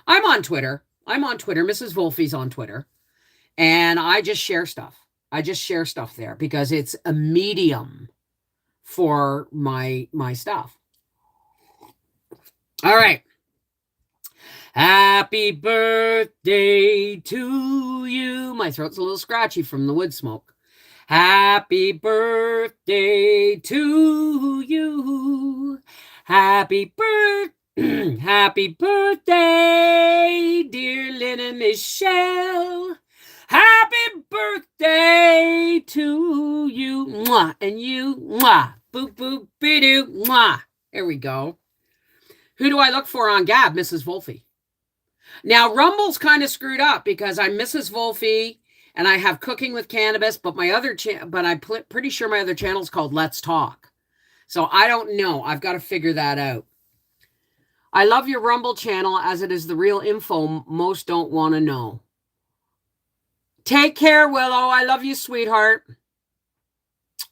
I'm on Twitter. Mrs. Wolfie's on Twitter. And I just share stuff. There because it's a medium for my stuff. All right. Happy birthday to you. My throat's a little scratchy from the wood smoke. Happy birthday to you. Happy birthday, dear Lynn and Michelle. Happy birthday to you. Mwah. And you. Mwah. Boop, boop, be-doo. Mwah. There we go. Who do I look for on Gab? Mrs. Wolfie. Now, Rumble's kind of screwed up because I'm Mrs. Wolfie and I have Cooking with Cannabis, but I'm pretty sure my other channel is called Let's Talk. So I don't know. I've got to figure that out. I love your Rumble channel as it is the real info most don't want to know. Take care, Willow. I love you, sweetheart.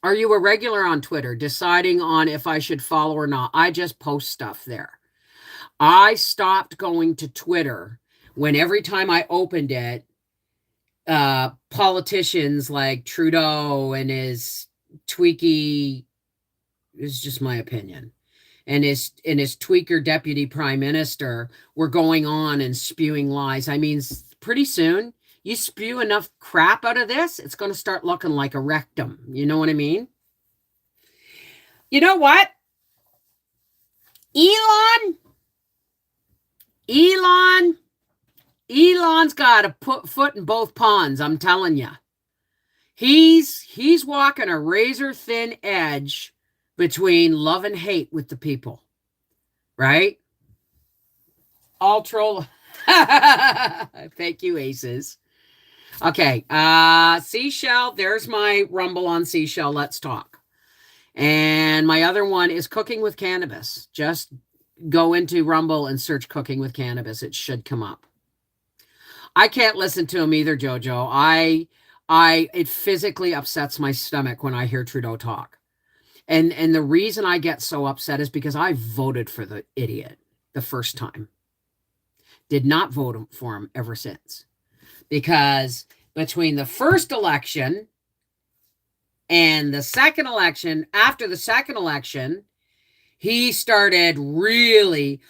Are you a regular on Twitter, deciding on if I should follow or not? I just post stuff there. I stopped going to Twitter when every time I opened it, politicians like Trudeau and his tweaky, this is just my opinion, and his tweaker deputy prime minister were going on and spewing lies. I mean, pretty soon, you spew enough crap out of this, it's going to start looking like a rectum. You know what I mean? You know what? Elon's got a foot in both ponds, I'm telling you. He's walking a razor thin edge between love and hate with the people, right? I'll troll. Thank you, Aces. Okay. Seashell. There's my Rumble on Seashell. Let's talk. And my other one is Cooking with Cannabis. Just go into Rumble and search Cooking with Cannabis. It should come up. I can't listen to him either, Jojo. It physically upsets my stomach when I hear Trudeau talk. And the reason I get so upset is because I voted for the idiot the first time. Did not vote for him ever since. Because between the first election and the second election, after the second election, he started really,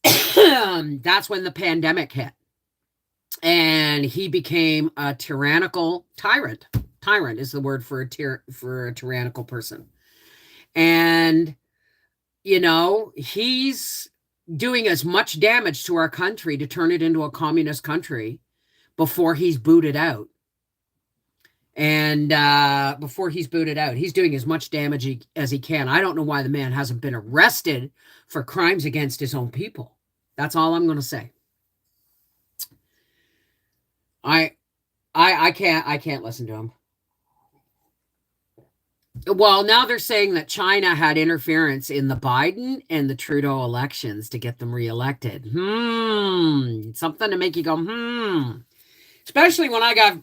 that's when the pandemic hit. And he became a tyrannical tyrant. Tyrant is the word for a tyrannical person. And, he's doing as much damage to our country to turn it into a communist country before he's booted out. And before he's booted out, he's doing as much damage as he can. I don't know why the man hasn't been arrested for crimes against his own people. That's all I'm going to say. I can't listen to him. Well, now they're saying that China had interference in the Biden and the Trudeau elections to get them reelected. Something to make you go, Especially when I got,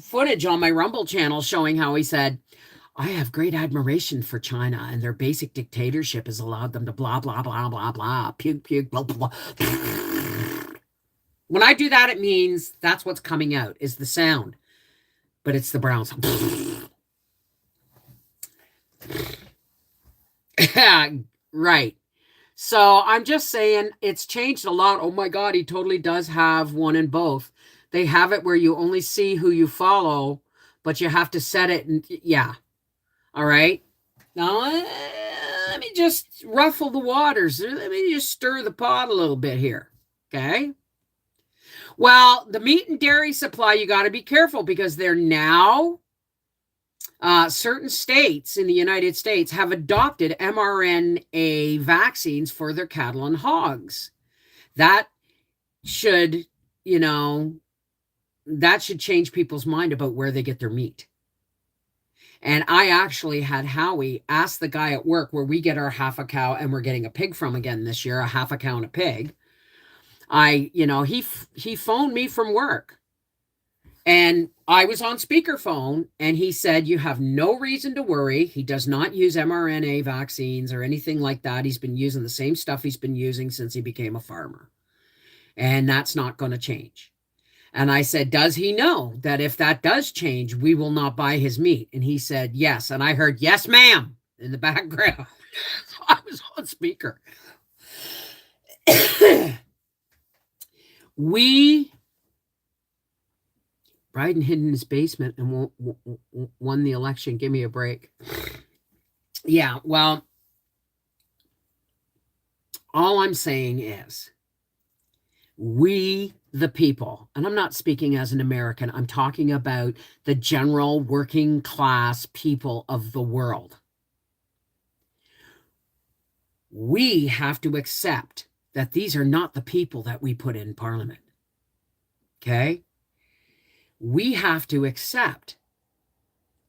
footage on my Rumble channel showing how he said, I have great admiration for China and their basic dictatorship has allowed them to blah, blah, blah, blah, blah, puke, puke, blah, blah, blah. When I do that, it means that's what's coming out is the sound, but it's the brown sound. Right. So I'm just saying it's changed a lot. Oh my God, he totally does have one in both. They have it where you only see who you follow, but you have to set it. And yeah. All right. Now, let me just ruffle the waters. Let me just stir the pot a little bit here. Okay. Well, the meat and dairy supply, you got to be careful because they're now certain states in the United States have adopted mRNA vaccines for their cattle and hogs. That should, that should change people's mind about where they get their meat. And I actually had Howie ask the guy at work where we get our half a cow and we're getting a pig from again this year, a half a cow and a pig. He phoned me from work and I was on speakerphone and he said, you have no reason to worry. He does not use mRNA vaccines or anything like that. He's been using the same stuff he's been using since he became a farmer. And that's not going to change. And I said, does he know that if that does change, we will not buy his meat? And he said, yes. And I heard, yes, ma'am, in the background. So I was on speaker. Biden hid in his basement and won the election. Give me a break. Yeah, well, all I'm saying is we, the people, and I'm not speaking as an American, I'm talking about the general working class people of the world. We have to accept that these are not the people that we put in parliament. Okay? We have to accept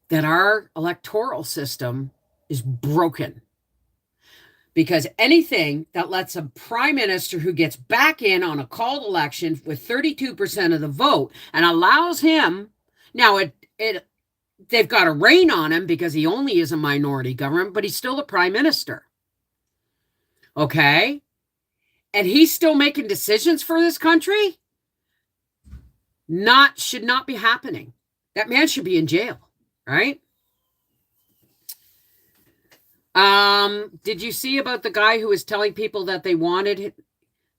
that our electoral system is broken. Because anything that lets a prime minister who gets back in on a called election with 32% of the vote and allows him, now they've got a rein on him because he only is a minority government, but he's still the prime minister. Okay? And he's still making decisions for this country? Should not be happening. That man should be in jail, right? Did you see about the guy who was telling people that they wanted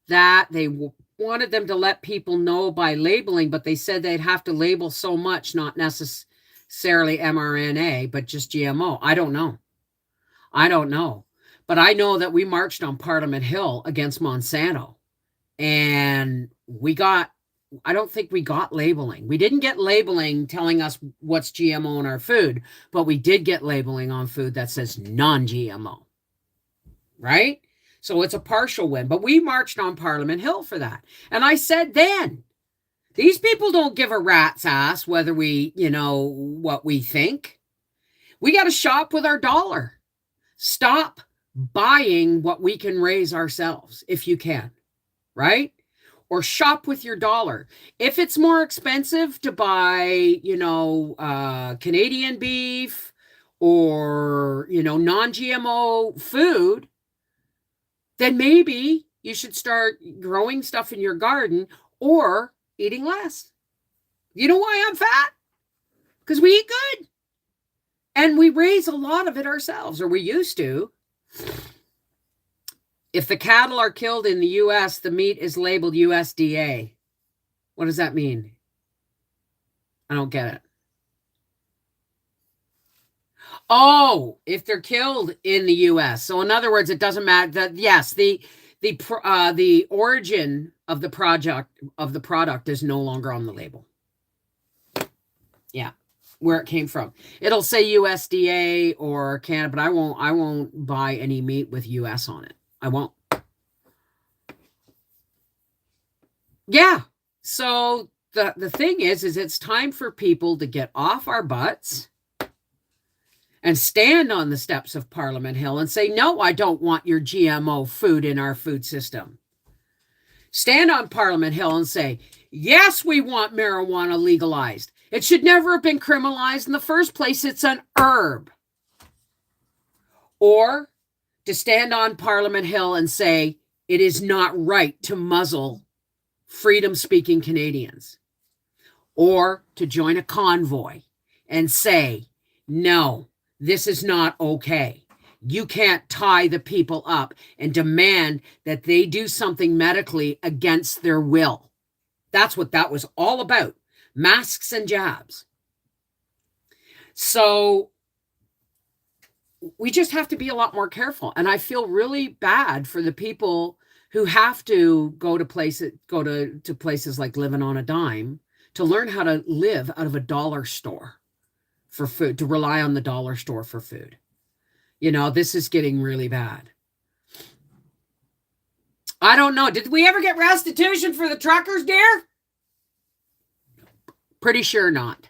them to let people know by labeling, but they said they'd have to label so much, not necessarily mRNA, but just GMO? I don't know. But I know that we marched on Parliament Hill against Monsanto, and I don't think we got labeling. We didn't get labeling telling us what's GMO in our food, but we did get labeling on food that says non-GMO, right? So it's a partial win. But we marched on Parliament Hill for that. And I said then, these people don't give a rat's ass whether we, what we think. We got to shop with our dollar. Stop buying what we can raise ourselves if you can, right? Or shop with your dollar. If it's more expensive to buy, Canadian beef or, non-GMO food, then maybe you should start growing stuff in your garden or eating less. You know why I'm fat? Because we eat good. And we raise a lot of it ourselves, or we used to. If the cattle are killed in the U.S., the meat is labeled USDA. What does that mean? I don't get it. Oh, if they're killed in the U.S. So in other words, it doesn't matter that, yes, the origin of the product is no longer on the label. Yeah, where it came from. It'll say USDA or Canada, but I won't buy any meat with US on it. I won't. Yeah. So the thing is it's time for people to get off our butts and stand on the steps of Parliament Hill and say, no, I don't want your GMO food in our food system. Stand on Parliament Hill and say, yes, we want marijuana legalized. It should never have been criminalized in the first place. It's an herb. Or to stand on Parliament Hill and say, it is not right to muzzle freedom-speaking Canadians. Or to join a convoy and say, no, this is not okay. You can't tie the people up and demand that they do something medically against their will. That's what that was all about. Masks and jabs. So we just have to be a lot more careful. And I feel really bad for the people who have to go to places like Living on a Dime to learn how to live out of a dollar store for food, to rely on the dollar store for food. This is getting really bad. I don't know. Did we ever get restitution for the truckers, dear? Pretty sure not.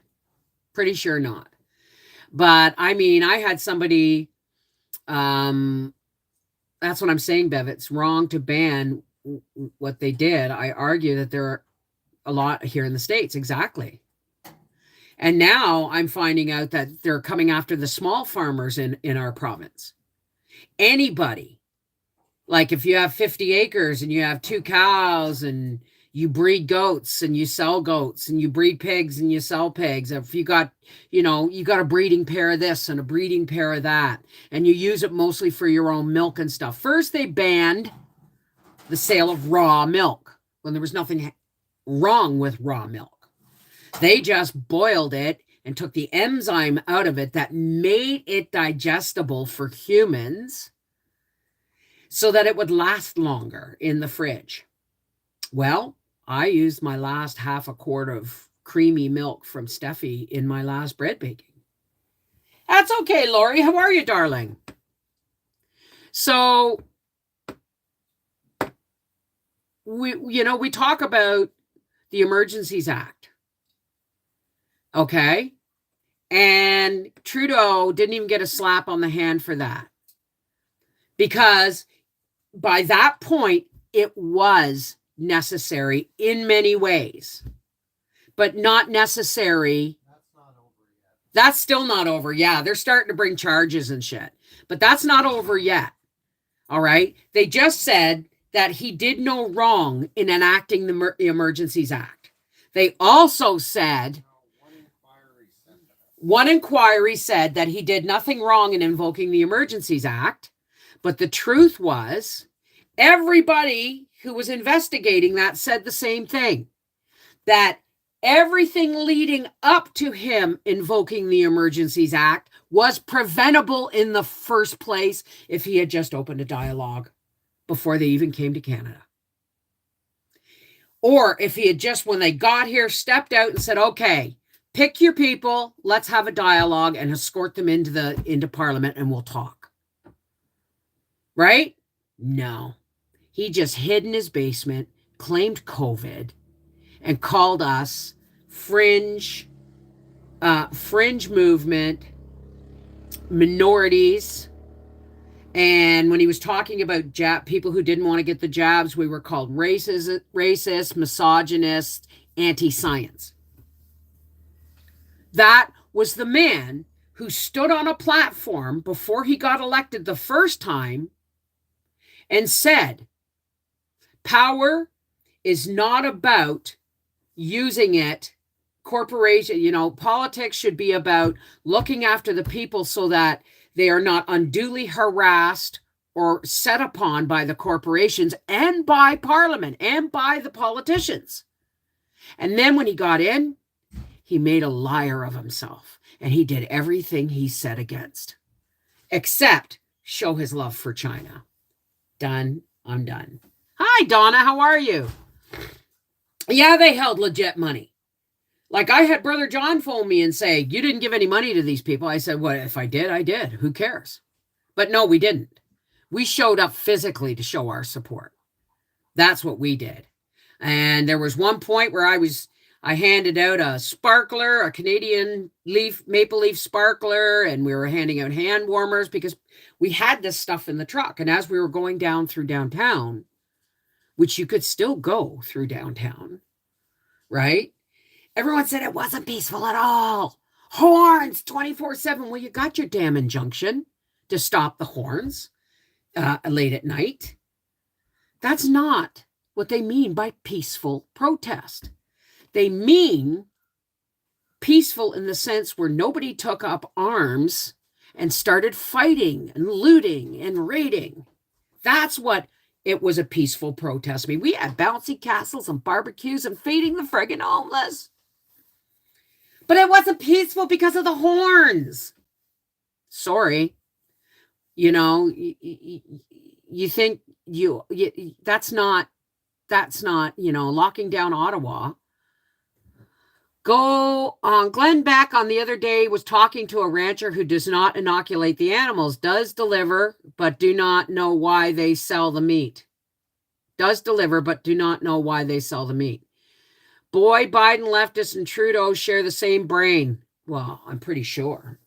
But I mean, I had somebody, that's what I'm saying, Bev. It's wrong to ban what they did. I argue that there are a lot here in the States. Exactly. And now I'm finding out that they're coming after the small farmers in our province. Anybody, like if you have 50 acres and you have 2 cows and you breed goats and you sell goats and you breed pigs and you sell pigs. If you got, you got a breeding pair of this and a breeding pair of that, and you use it mostly for your own milk and stuff. First, they banned the sale of raw milk when there was nothing wrong with raw milk. They just boiled it and took the enzyme out of it that made it digestible for humans so that it would last longer in the fridge. Well, I used my last half a quart of creamy milk from Steffi in my last bread baking. That's okay, Lori. How are you, darling? So, we talk about the Emergencies Act. Okay? And Trudeau didn't even get a slap on the hand for that. Because by that point, it was necessary in many ways, but not necessary. That's not over yet. That's still not over. Yeah, they're starting to bring charges and shit, but that's not over yet. All right. They just said that he did no wrong in enacting the Emergencies Act. They also said one inquiry said that he did nothing wrong in invoking the Emergencies Act, but the truth was everybody who was investigating that said the same thing, that everything leading up to him invoking the Emergencies Act was preventable in the first place if he had just opened a dialogue before they even came to Canada. Or if he had just, when they got here, stepped out and said, okay, pick your people, let's have a dialogue and escort them into Parliament and we'll talk. Right? No. He just hid in his basement, claimed COVID, and called us fringe movement, minorities. And when he was talking about people who didn't want to get the jabs, we were called racist, misogynist, anti-science. That was the man who stood on a platform before he got elected the first time and said, power is not about using it. Corporation, politics should be about looking after the people so that they are not unduly harassed or set upon by the corporations and by Parliament and by the politicians. And then when he got in, he made a liar of himself, and he did everything he said against, except show his love for China. Done. I'm done. Hi, Donna. How are you? Yeah, they held legit money. Like, I had Brother John phone me and say, you didn't give any money to these people. I said, well, if I did, I did. Who cares? But no, we didn't. We showed up physically to show our support. That's what we did. And there was one point where I handed out a sparkler, a Canadian maple leaf sparkler, and we were handing out hand warmers because we had this stuff in the truck. And as we were going down through downtown, which you could still go through downtown, right? Everyone said it wasn't peaceful at all. Horns 24/7. Well, you got your damn injunction to stop the horns late at night. That's not what they mean by peaceful protest. They mean peaceful in the sense where nobody took up arms and started fighting and looting and raiding. That's what it was, a peaceful protest. I mean, we had bouncy castles and barbecues and feeding the friggin' homeless. But it wasn't peaceful because of the horns. Sorry. You think that's not, locking down Ottawa. Go on. Glenn Beck on the other day was talking to a rancher who does not inoculate the animals, does deliver, but do not know why they sell the meat. Does deliver, but do not know why they sell the meat. Boy, Biden, leftists, and Trudeau share the same brain. Well, I'm pretty sure.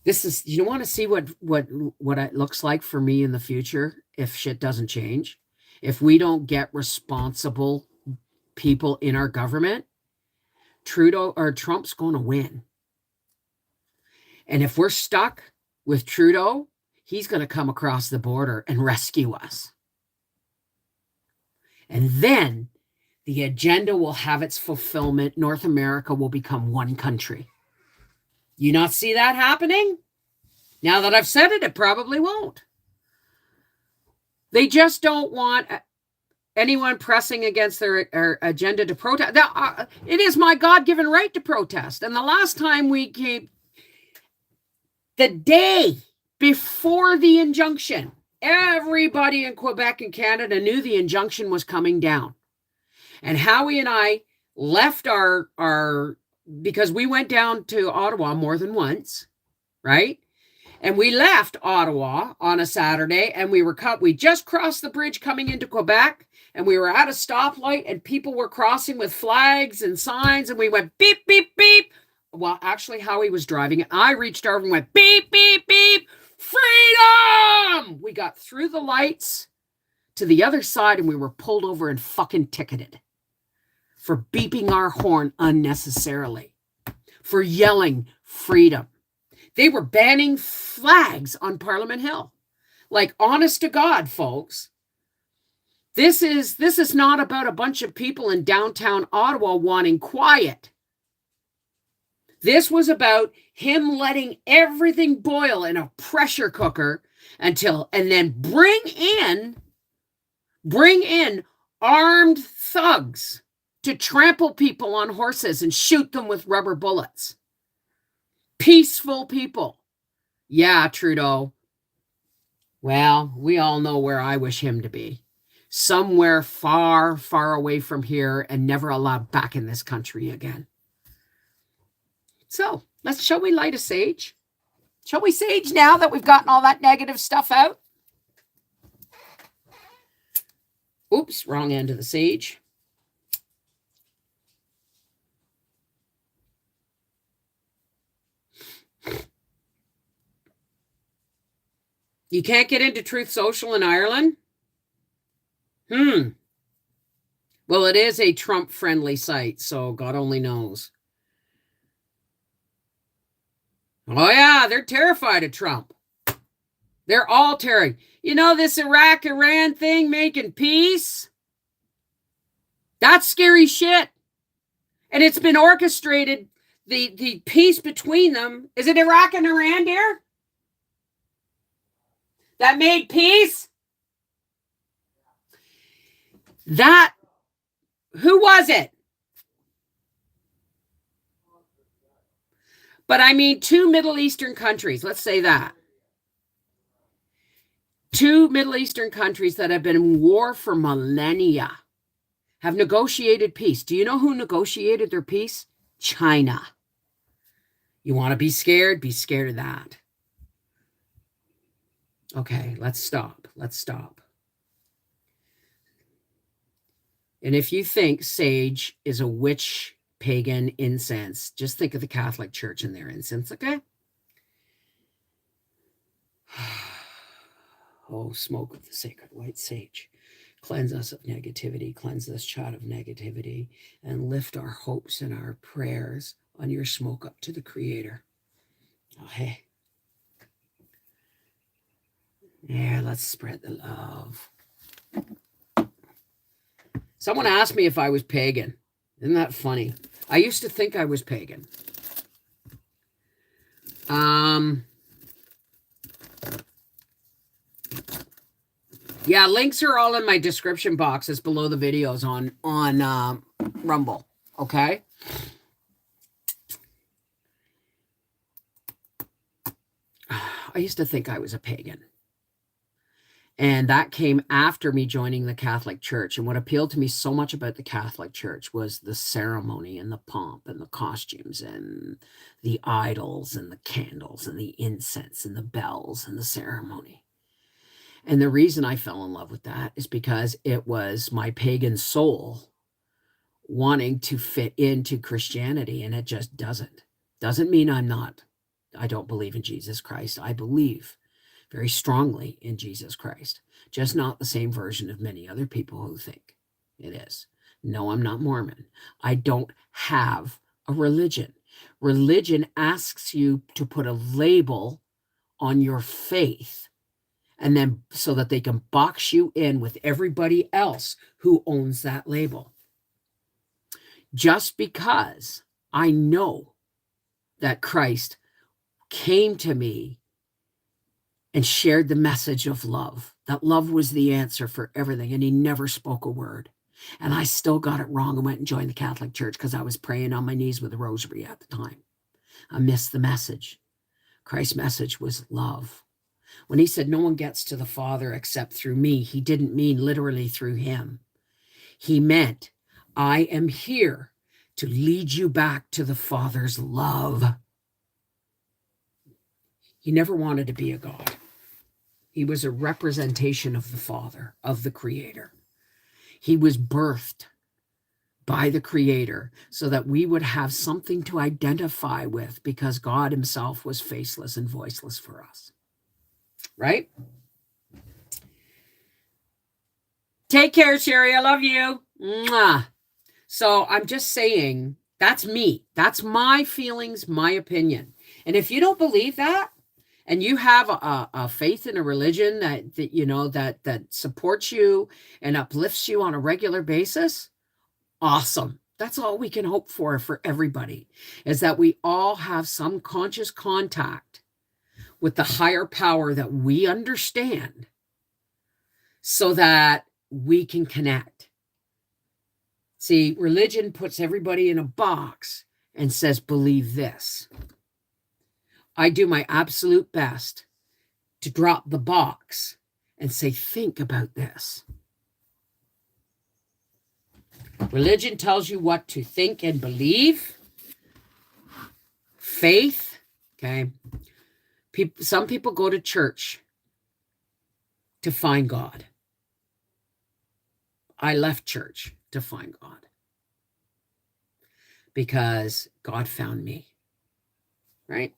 This is, you want to see what it looks like for me in the future if shit doesn't change? If we don't get responsible people in our government, Trump's going to win. And if we're stuck with Trudeau, he's going to come across the border and rescue us. And then the agenda will have its fulfillment. North America will become one country. You not see that happening? Now that I've said it, it probably won't. They just don't want anyone pressing against their agenda to protest. It is my God-given right to protest. And the last time we came, the day before the injunction, everybody in Quebec and Canada knew the injunction was coming down. And Howie and I left because we went down to Ottawa more than once, right? And we left Ottawa on a Saturday, and we just crossed the bridge coming into Quebec, and we were at a stoplight, and people were crossing with flags and signs, and we went beep, beep, beep. Well, actually, Howie was driving, and I reached over and went beep, beep, beep, freedom! We got through the lights to the other side, and we were pulled over and fucking ticketed for beeping our horn unnecessarily, for yelling freedom. They were banning flags on Parliament Hill. Like, honest to God, folks, this is not about a bunch of people in downtown Ottawa wanting quiet. This was about him letting everything boil in a pressure cooker and then bring in armed thugs to trample people on horses and shoot them with rubber bullets. Peaceful people. Yeah, Trudeau. Well, we all know where I wish him to be. Somewhere far, far away from here and never allowed back in this country again. So, shall we light a sage? Shall we sage now that we've gotten all that negative stuff out? Oops, wrong end of the sage. You can't get into Truth Social in Ireland? Well, it is a Trump-friendly site, so God only knows. Oh, yeah, they're terrified of Trump. They're all terrified. You know, this Iraq-Iran thing, making peace? That's scary shit. And it's been orchestrated, the peace between them. Is it Iraq and Iran, dear? That made peace? Who was it? But I mean, 2 Middle Eastern countries, let's say that. 2 Middle Eastern countries that have been in war for millennia have negotiated peace. Do you know who negotiated their peace? China. You want to be scared? Be scared of that. Okay, let's stop. And if you think sage is a witch, pagan incense, just think of the Catholic Church and their incense, okay? Oh, smoke of the sacred white sage. Cleanse us of negativity, cleanse this child of negativity, and lift our hopes and our prayers on your smoke up to the Creator. Oh, hey. Yeah, let's spread the love. Someone asked me if I was pagan. Isn't that funny? I used to think I was pagan. Yeah, links are all in my description boxes below the videos on Rumble. Okay. I used to think I was a pagan. And that came after me joining the Catholic Church. And what appealed to me so much about the Catholic Church was the ceremony and the pomp and the costumes and the idols and the candles and the incense and the bells and the ceremony. And the reason I fell in love with that is because it was my pagan soul wanting to fit into Christianity, and it just doesn't. Doesn't mean I don't believe in Jesus Christ. I believe very strongly in Jesus Christ, just not the same version of many other people who think it is. No, I'm not Mormon. I don't have a religion. Religion asks you to put a label on your faith, and then so that they can box you in with everybody else who owns that label. Just because I know that Christ came to me and shared the message of love, that love was the answer for everything, and he never spoke a word. And I still got it wrong and went and joined the Catholic Church because I was praying on my knees with a rosary at the time. I missed the message. Christ's message was love. When he said no one gets to the Father except through me, he didn't mean literally through him. He meant, I am here to lead you back to the Father's love. He never wanted to be a God. He was a representation of the Father, of the Creator. He was birthed by the Creator so that we would have something to identify with, because God himself was faceless and voiceless for us. Right? Take care, Sherry. I love you. Mwah. So I'm just saying, that's me. That's my feelings, my opinion. And if you don't believe that, and you have a faith in a religion that supports you and uplifts you on a regular basis, awesome. That's all we can hope for everybody, is that we all have some conscious contact with the higher power that we understand so that we can connect. See, religion puts everybody in a box and says, believe this. I do my absolute best to drop the box and say, think about this. Religion tells you what to think and believe. Faith, okay? Some people go to church to find God. I left church to find God because God found me, right?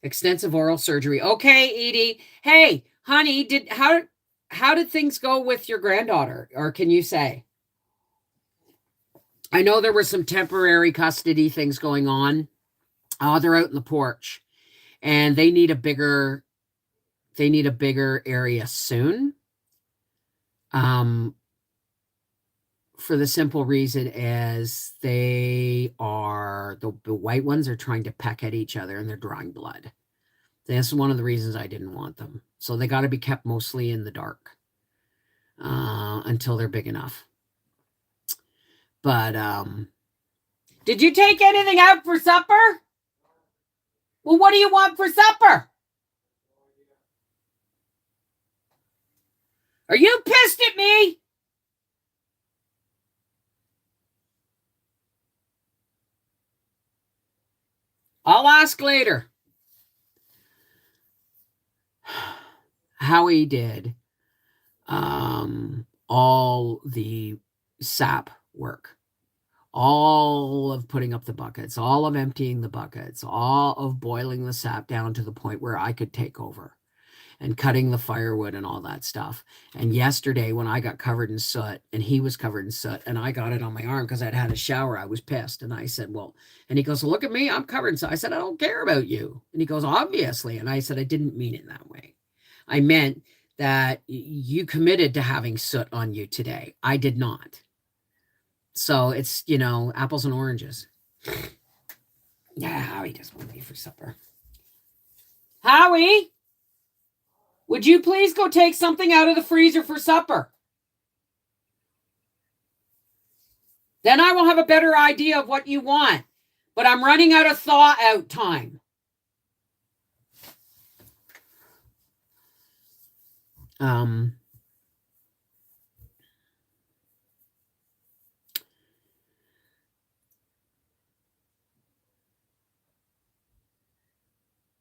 Extensive oral surgery. Okay, Edie. Hey, honey, how did things go with your granddaughter? Or can you say? I know there were some temporary custody things going on. They're out in the porch, and they need a bigger area soon. For the simple reason is the white ones are trying to peck at each other and they're drawing blood. That's one of the reasons I didn't want them. So they got to be kept mostly in the dark until they're big enough. But did you take anything out for supper? Well, what do you want for supper? Are you pissed at me? I'll ask later. Howie did all the sap work, all of putting up the buckets, all of emptying the buckets, all of boiling the sap down to the point where I could take over, and cutting the firewood and all that stuff. And yesterday when I got covered in soot and he was covered in soot and I got it on my arm because I'd had a shower, I was pissed. And I said, well, and he goes, well, look at me, I'm covered in soot. I said, I don't care about you. And he goes, obviously. And I said, I didn't mean it that way. I meant that you committed to having soot on you today. I did not. So it's, apples and oranges. Yeah, Howie doesn't want me for supper. Howie, would you please go take something out of the freezer for supper? Then I will have a better idea of what you want. But I'm running out of thaw-out time.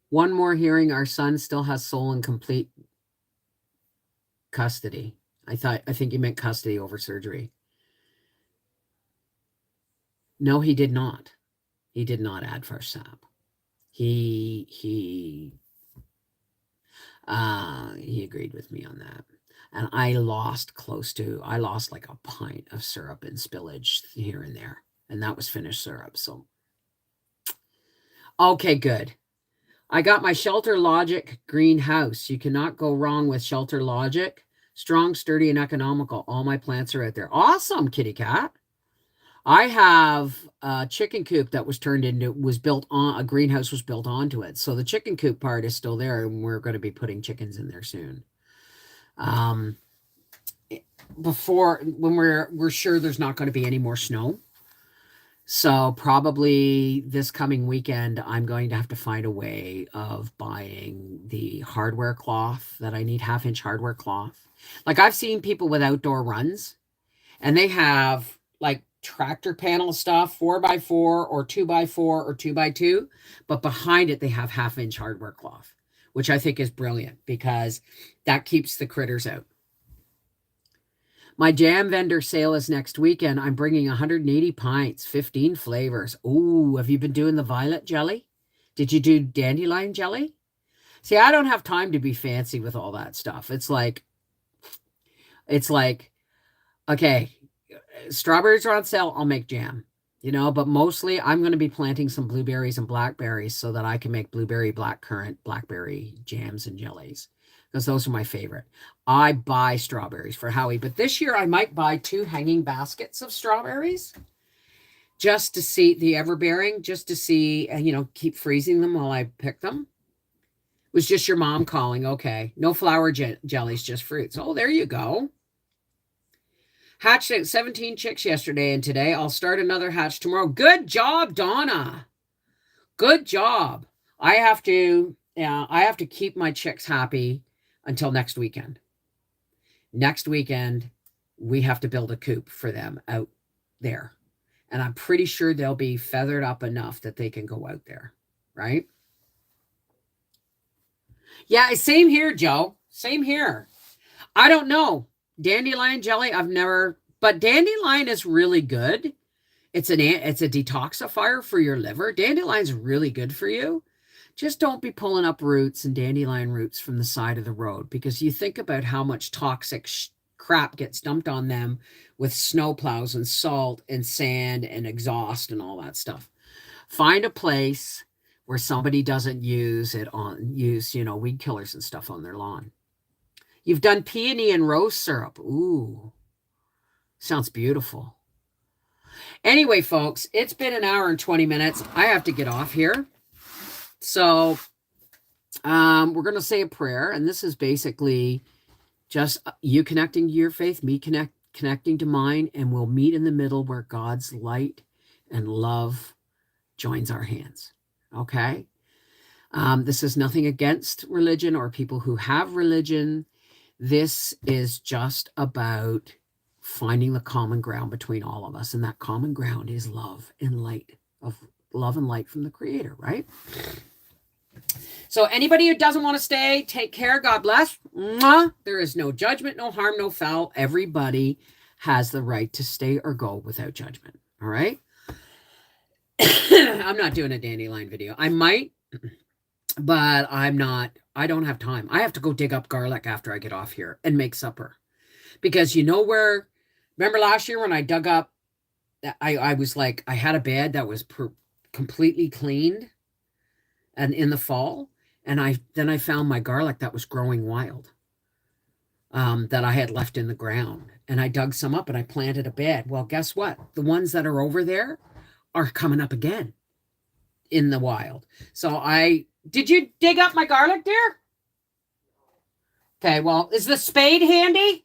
One more hearing, our son still has sole and complete custody. I think you meant custody over surgery. No, he did not. He did not add fresh sap. He agreed with me on that. And I lost like a pint of syrup and spillage here and there. And that was finished syrup. So, okay, good. I got my Shelter Logic greenhouse. You cannot go wrong with Shelter Logic. Strong, sturdy, and economical. All my plants are out there. Awesome, kitty cat. I have a chicken coop that was built on, a greenhouse was built onto it. So the chicken coop part is still there, and we're going to be putting chickens in there soon. When we're sure there's not going to be any more snow. So probably this coming weekend, I'm going to have to find a way of buying the hardware cloth that I need, 1/2-inch hardware cloth. Like I've seen people with outdoor runs and they have like tractor panel stuff, 4x4 or 2x4 or 2x2, but behind it, they have 1/2-inch hardware cloth, which I think is brilliant because that keeps the critters out. My jam vendor sale is next weekend. I'm bringing 180 pints, 15 flavors. Ooh, have you been doing the violet jelly? Did you do dandelion jelly? See, I don't have time to be fancy with all that stuff. It's like, okay, strawberries are on sale. I'll make jam, but mostly I'm going to be planting some blueberries and blackberries so that I can make blueberry, blackcurrant, blackberry jams and jellies. Because those are my favorite. I buy strawberries for Howie, but this year I might buy 2 hanging baskets of strawberries just to see the everbearing, just to see, and keep freezing them while I pick them. It was just your mom calling. Okay. No flour jellies, just fruits. Oh, there you go. Hatched at 17 chicks yesterday and today. I'll start another hatch tomorrow. Good job, Donna. Good job. I have to keep my chicks happy until next weekend. Next weekend, we have to build a coop for them out there. And I'm pretty sure they'll be feathered up enough that they can go out there, right? Yeah, same here, Joe. Same here. I don't know. Dandelion jelly, I've never, but dandelion is really good. It's a detoxifier for your liver. Dandelion's really good for you. Just don't be pulling up roots and dandelion roots from the side of the road, because you think about how much toxic crap gets dumped on them with snow plows and salt and sand and exhaust and all that stuff. Find a place where somebody doesn't use, weed killers and stuff on their lawn. You've done peony and rose syrup. Ooh, sounds beautiful. Anyway, folks, it's been an hour and 20 minutes. I have to get off here. So we're going to say a prayer. And this is basically just you connecting to your faith, me connecting to mine. And we'll meet in the middle where God's light and love joins our hands. Okay? This is nothing against religion or people who have religion. This is just about finding the common ground between all of us. And that common ground is love and light from the Creator, right? So anybody who doesn't want to stay, take care. God bless. Mwah. There is no judgment, no harm, no foul. Everybody has the right to stay or go without judgment. All right? I'm not doing a dandelion video. I might, but I'm not. I don't have time. I have to go dig up garlic after I get off here and make supper. Because remember last year when I dug up, I was like, I had a bed that was completely cleaned and in the fall. And then I found my garlic that was growing wild, that I had left in the ground. And I dug some up and I planted a bed. Well, guess what? The ones that are over there are coming up again in the wild. So did you dig up my garlic, dear? Okay, well, is the spade handy?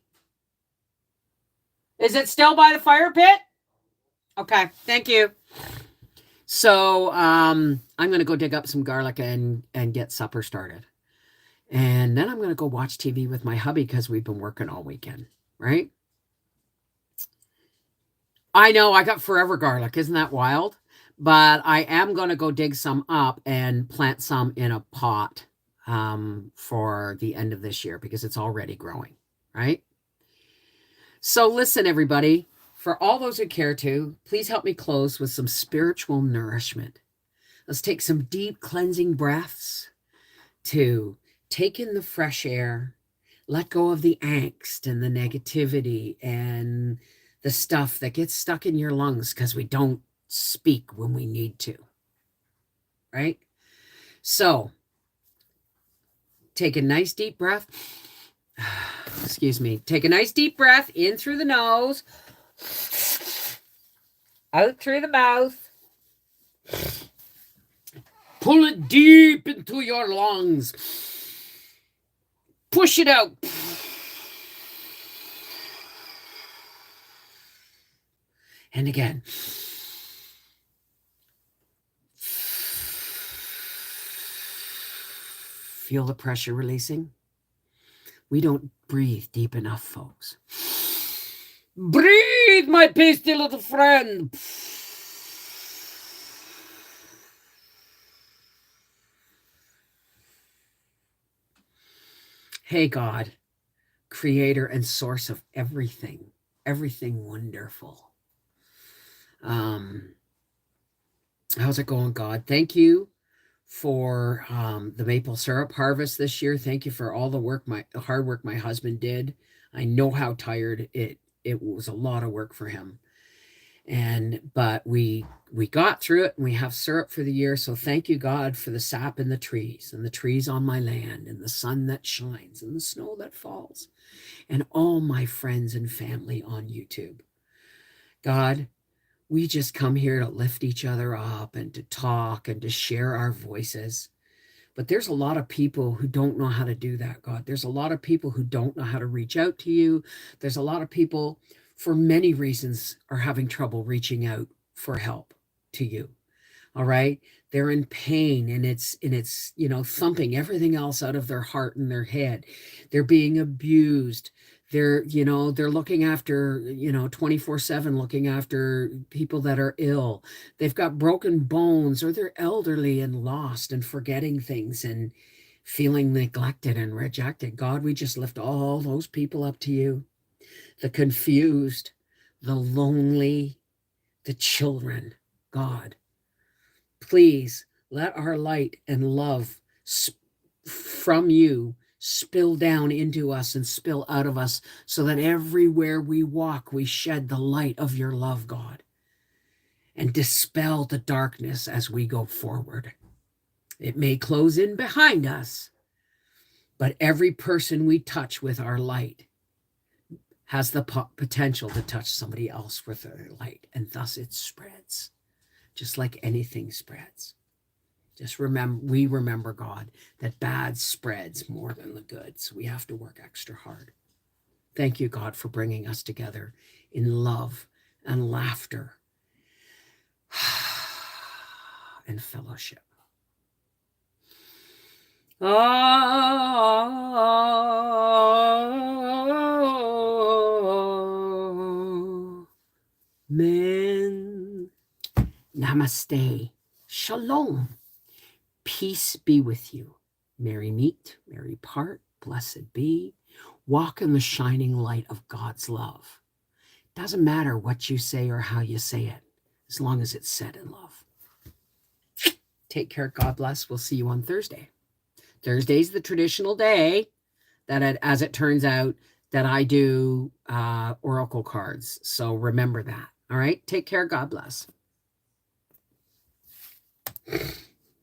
Is it still by the fire pit? Okay, thank you. So I'm going to go dig up some garlic and get supper started. And then I'm going to go watch TV with my hubby because we've been working all weekend, right? I know I got forever garlic. Isn't that wild? But I am going to go dig some up and plant some in a pot for the end of this year because it's already growing, right? So listen, everybody, for all those who care to, please help me close with some spiritual nourishment. Let's take some deep cleansing breaths to take in the fresh air, let go of the angst and the negativity and the stuff that gets stuck in your lungs because we don't speak when we need to, right? So take a nice deep breath. Excuse me. Take a nice deep breath in through the nose, out through the mouth. Pull it deep into your lungs. Push it out. And again. Feel the pressure releasing? We don't breathe deep enough, folks. Breathe, my pasty little friend. Hey, God, creator and source of everything wonderful. How's it going, God? Thank you for the maple syrup harvest this year. Thank you for all the hard work my husband did. I know how tired it was. A lot of work for him. But we got through it and we have syrup for the year. So thank you, God, for the sap in the trees and the trees on my land and the sun that shines and the snow that falls and all my friends and family on YouTube. God, we just come here to lift each other up and to talk and to share our voices. But there's a lot of people who don't know how to do that, God. There's a lot of people who don't know how to reach out to you. There's a lot of people, for many reasons, are having trouble reaching out for help to you. All right? They're in pain and it's thumping everything else out of their heart and their head. They're being abused. They're looking after, 24/7, looking after people that are ill. They've got broken bones or they're elderly and lost and forgetting things and feeling neglected and rejected. God, we just lift all those people up to you. the confused, the lonely, the children. God, please let our light and love from you spill down into us and spill out of us, so that everywhere we walk, we shed the light of your love, God, and dispel the darkness as we go forward. It may close in behind us, but every person we touch with our light has the potential to touch somebody else with their light, and thus it spreads, just like anything spreads. Just remember, God, that bad spreads more than the good, so we have to work extra hard. Thank you, God, for bringing us together in love and laughter and fellowship. Amen. Namaste. Shalom. Peace be with you. Merry meet, merry part, blessed be. Walk in the shining light of God's love. Doesn't matter what you say or how you say it, as long as it's said in love. Take care. God bless. We'll see you on Thursday. Thursday's the traditional day that, as it turns out, that I do oracle cards. So remember that. All right. Take care. God bless.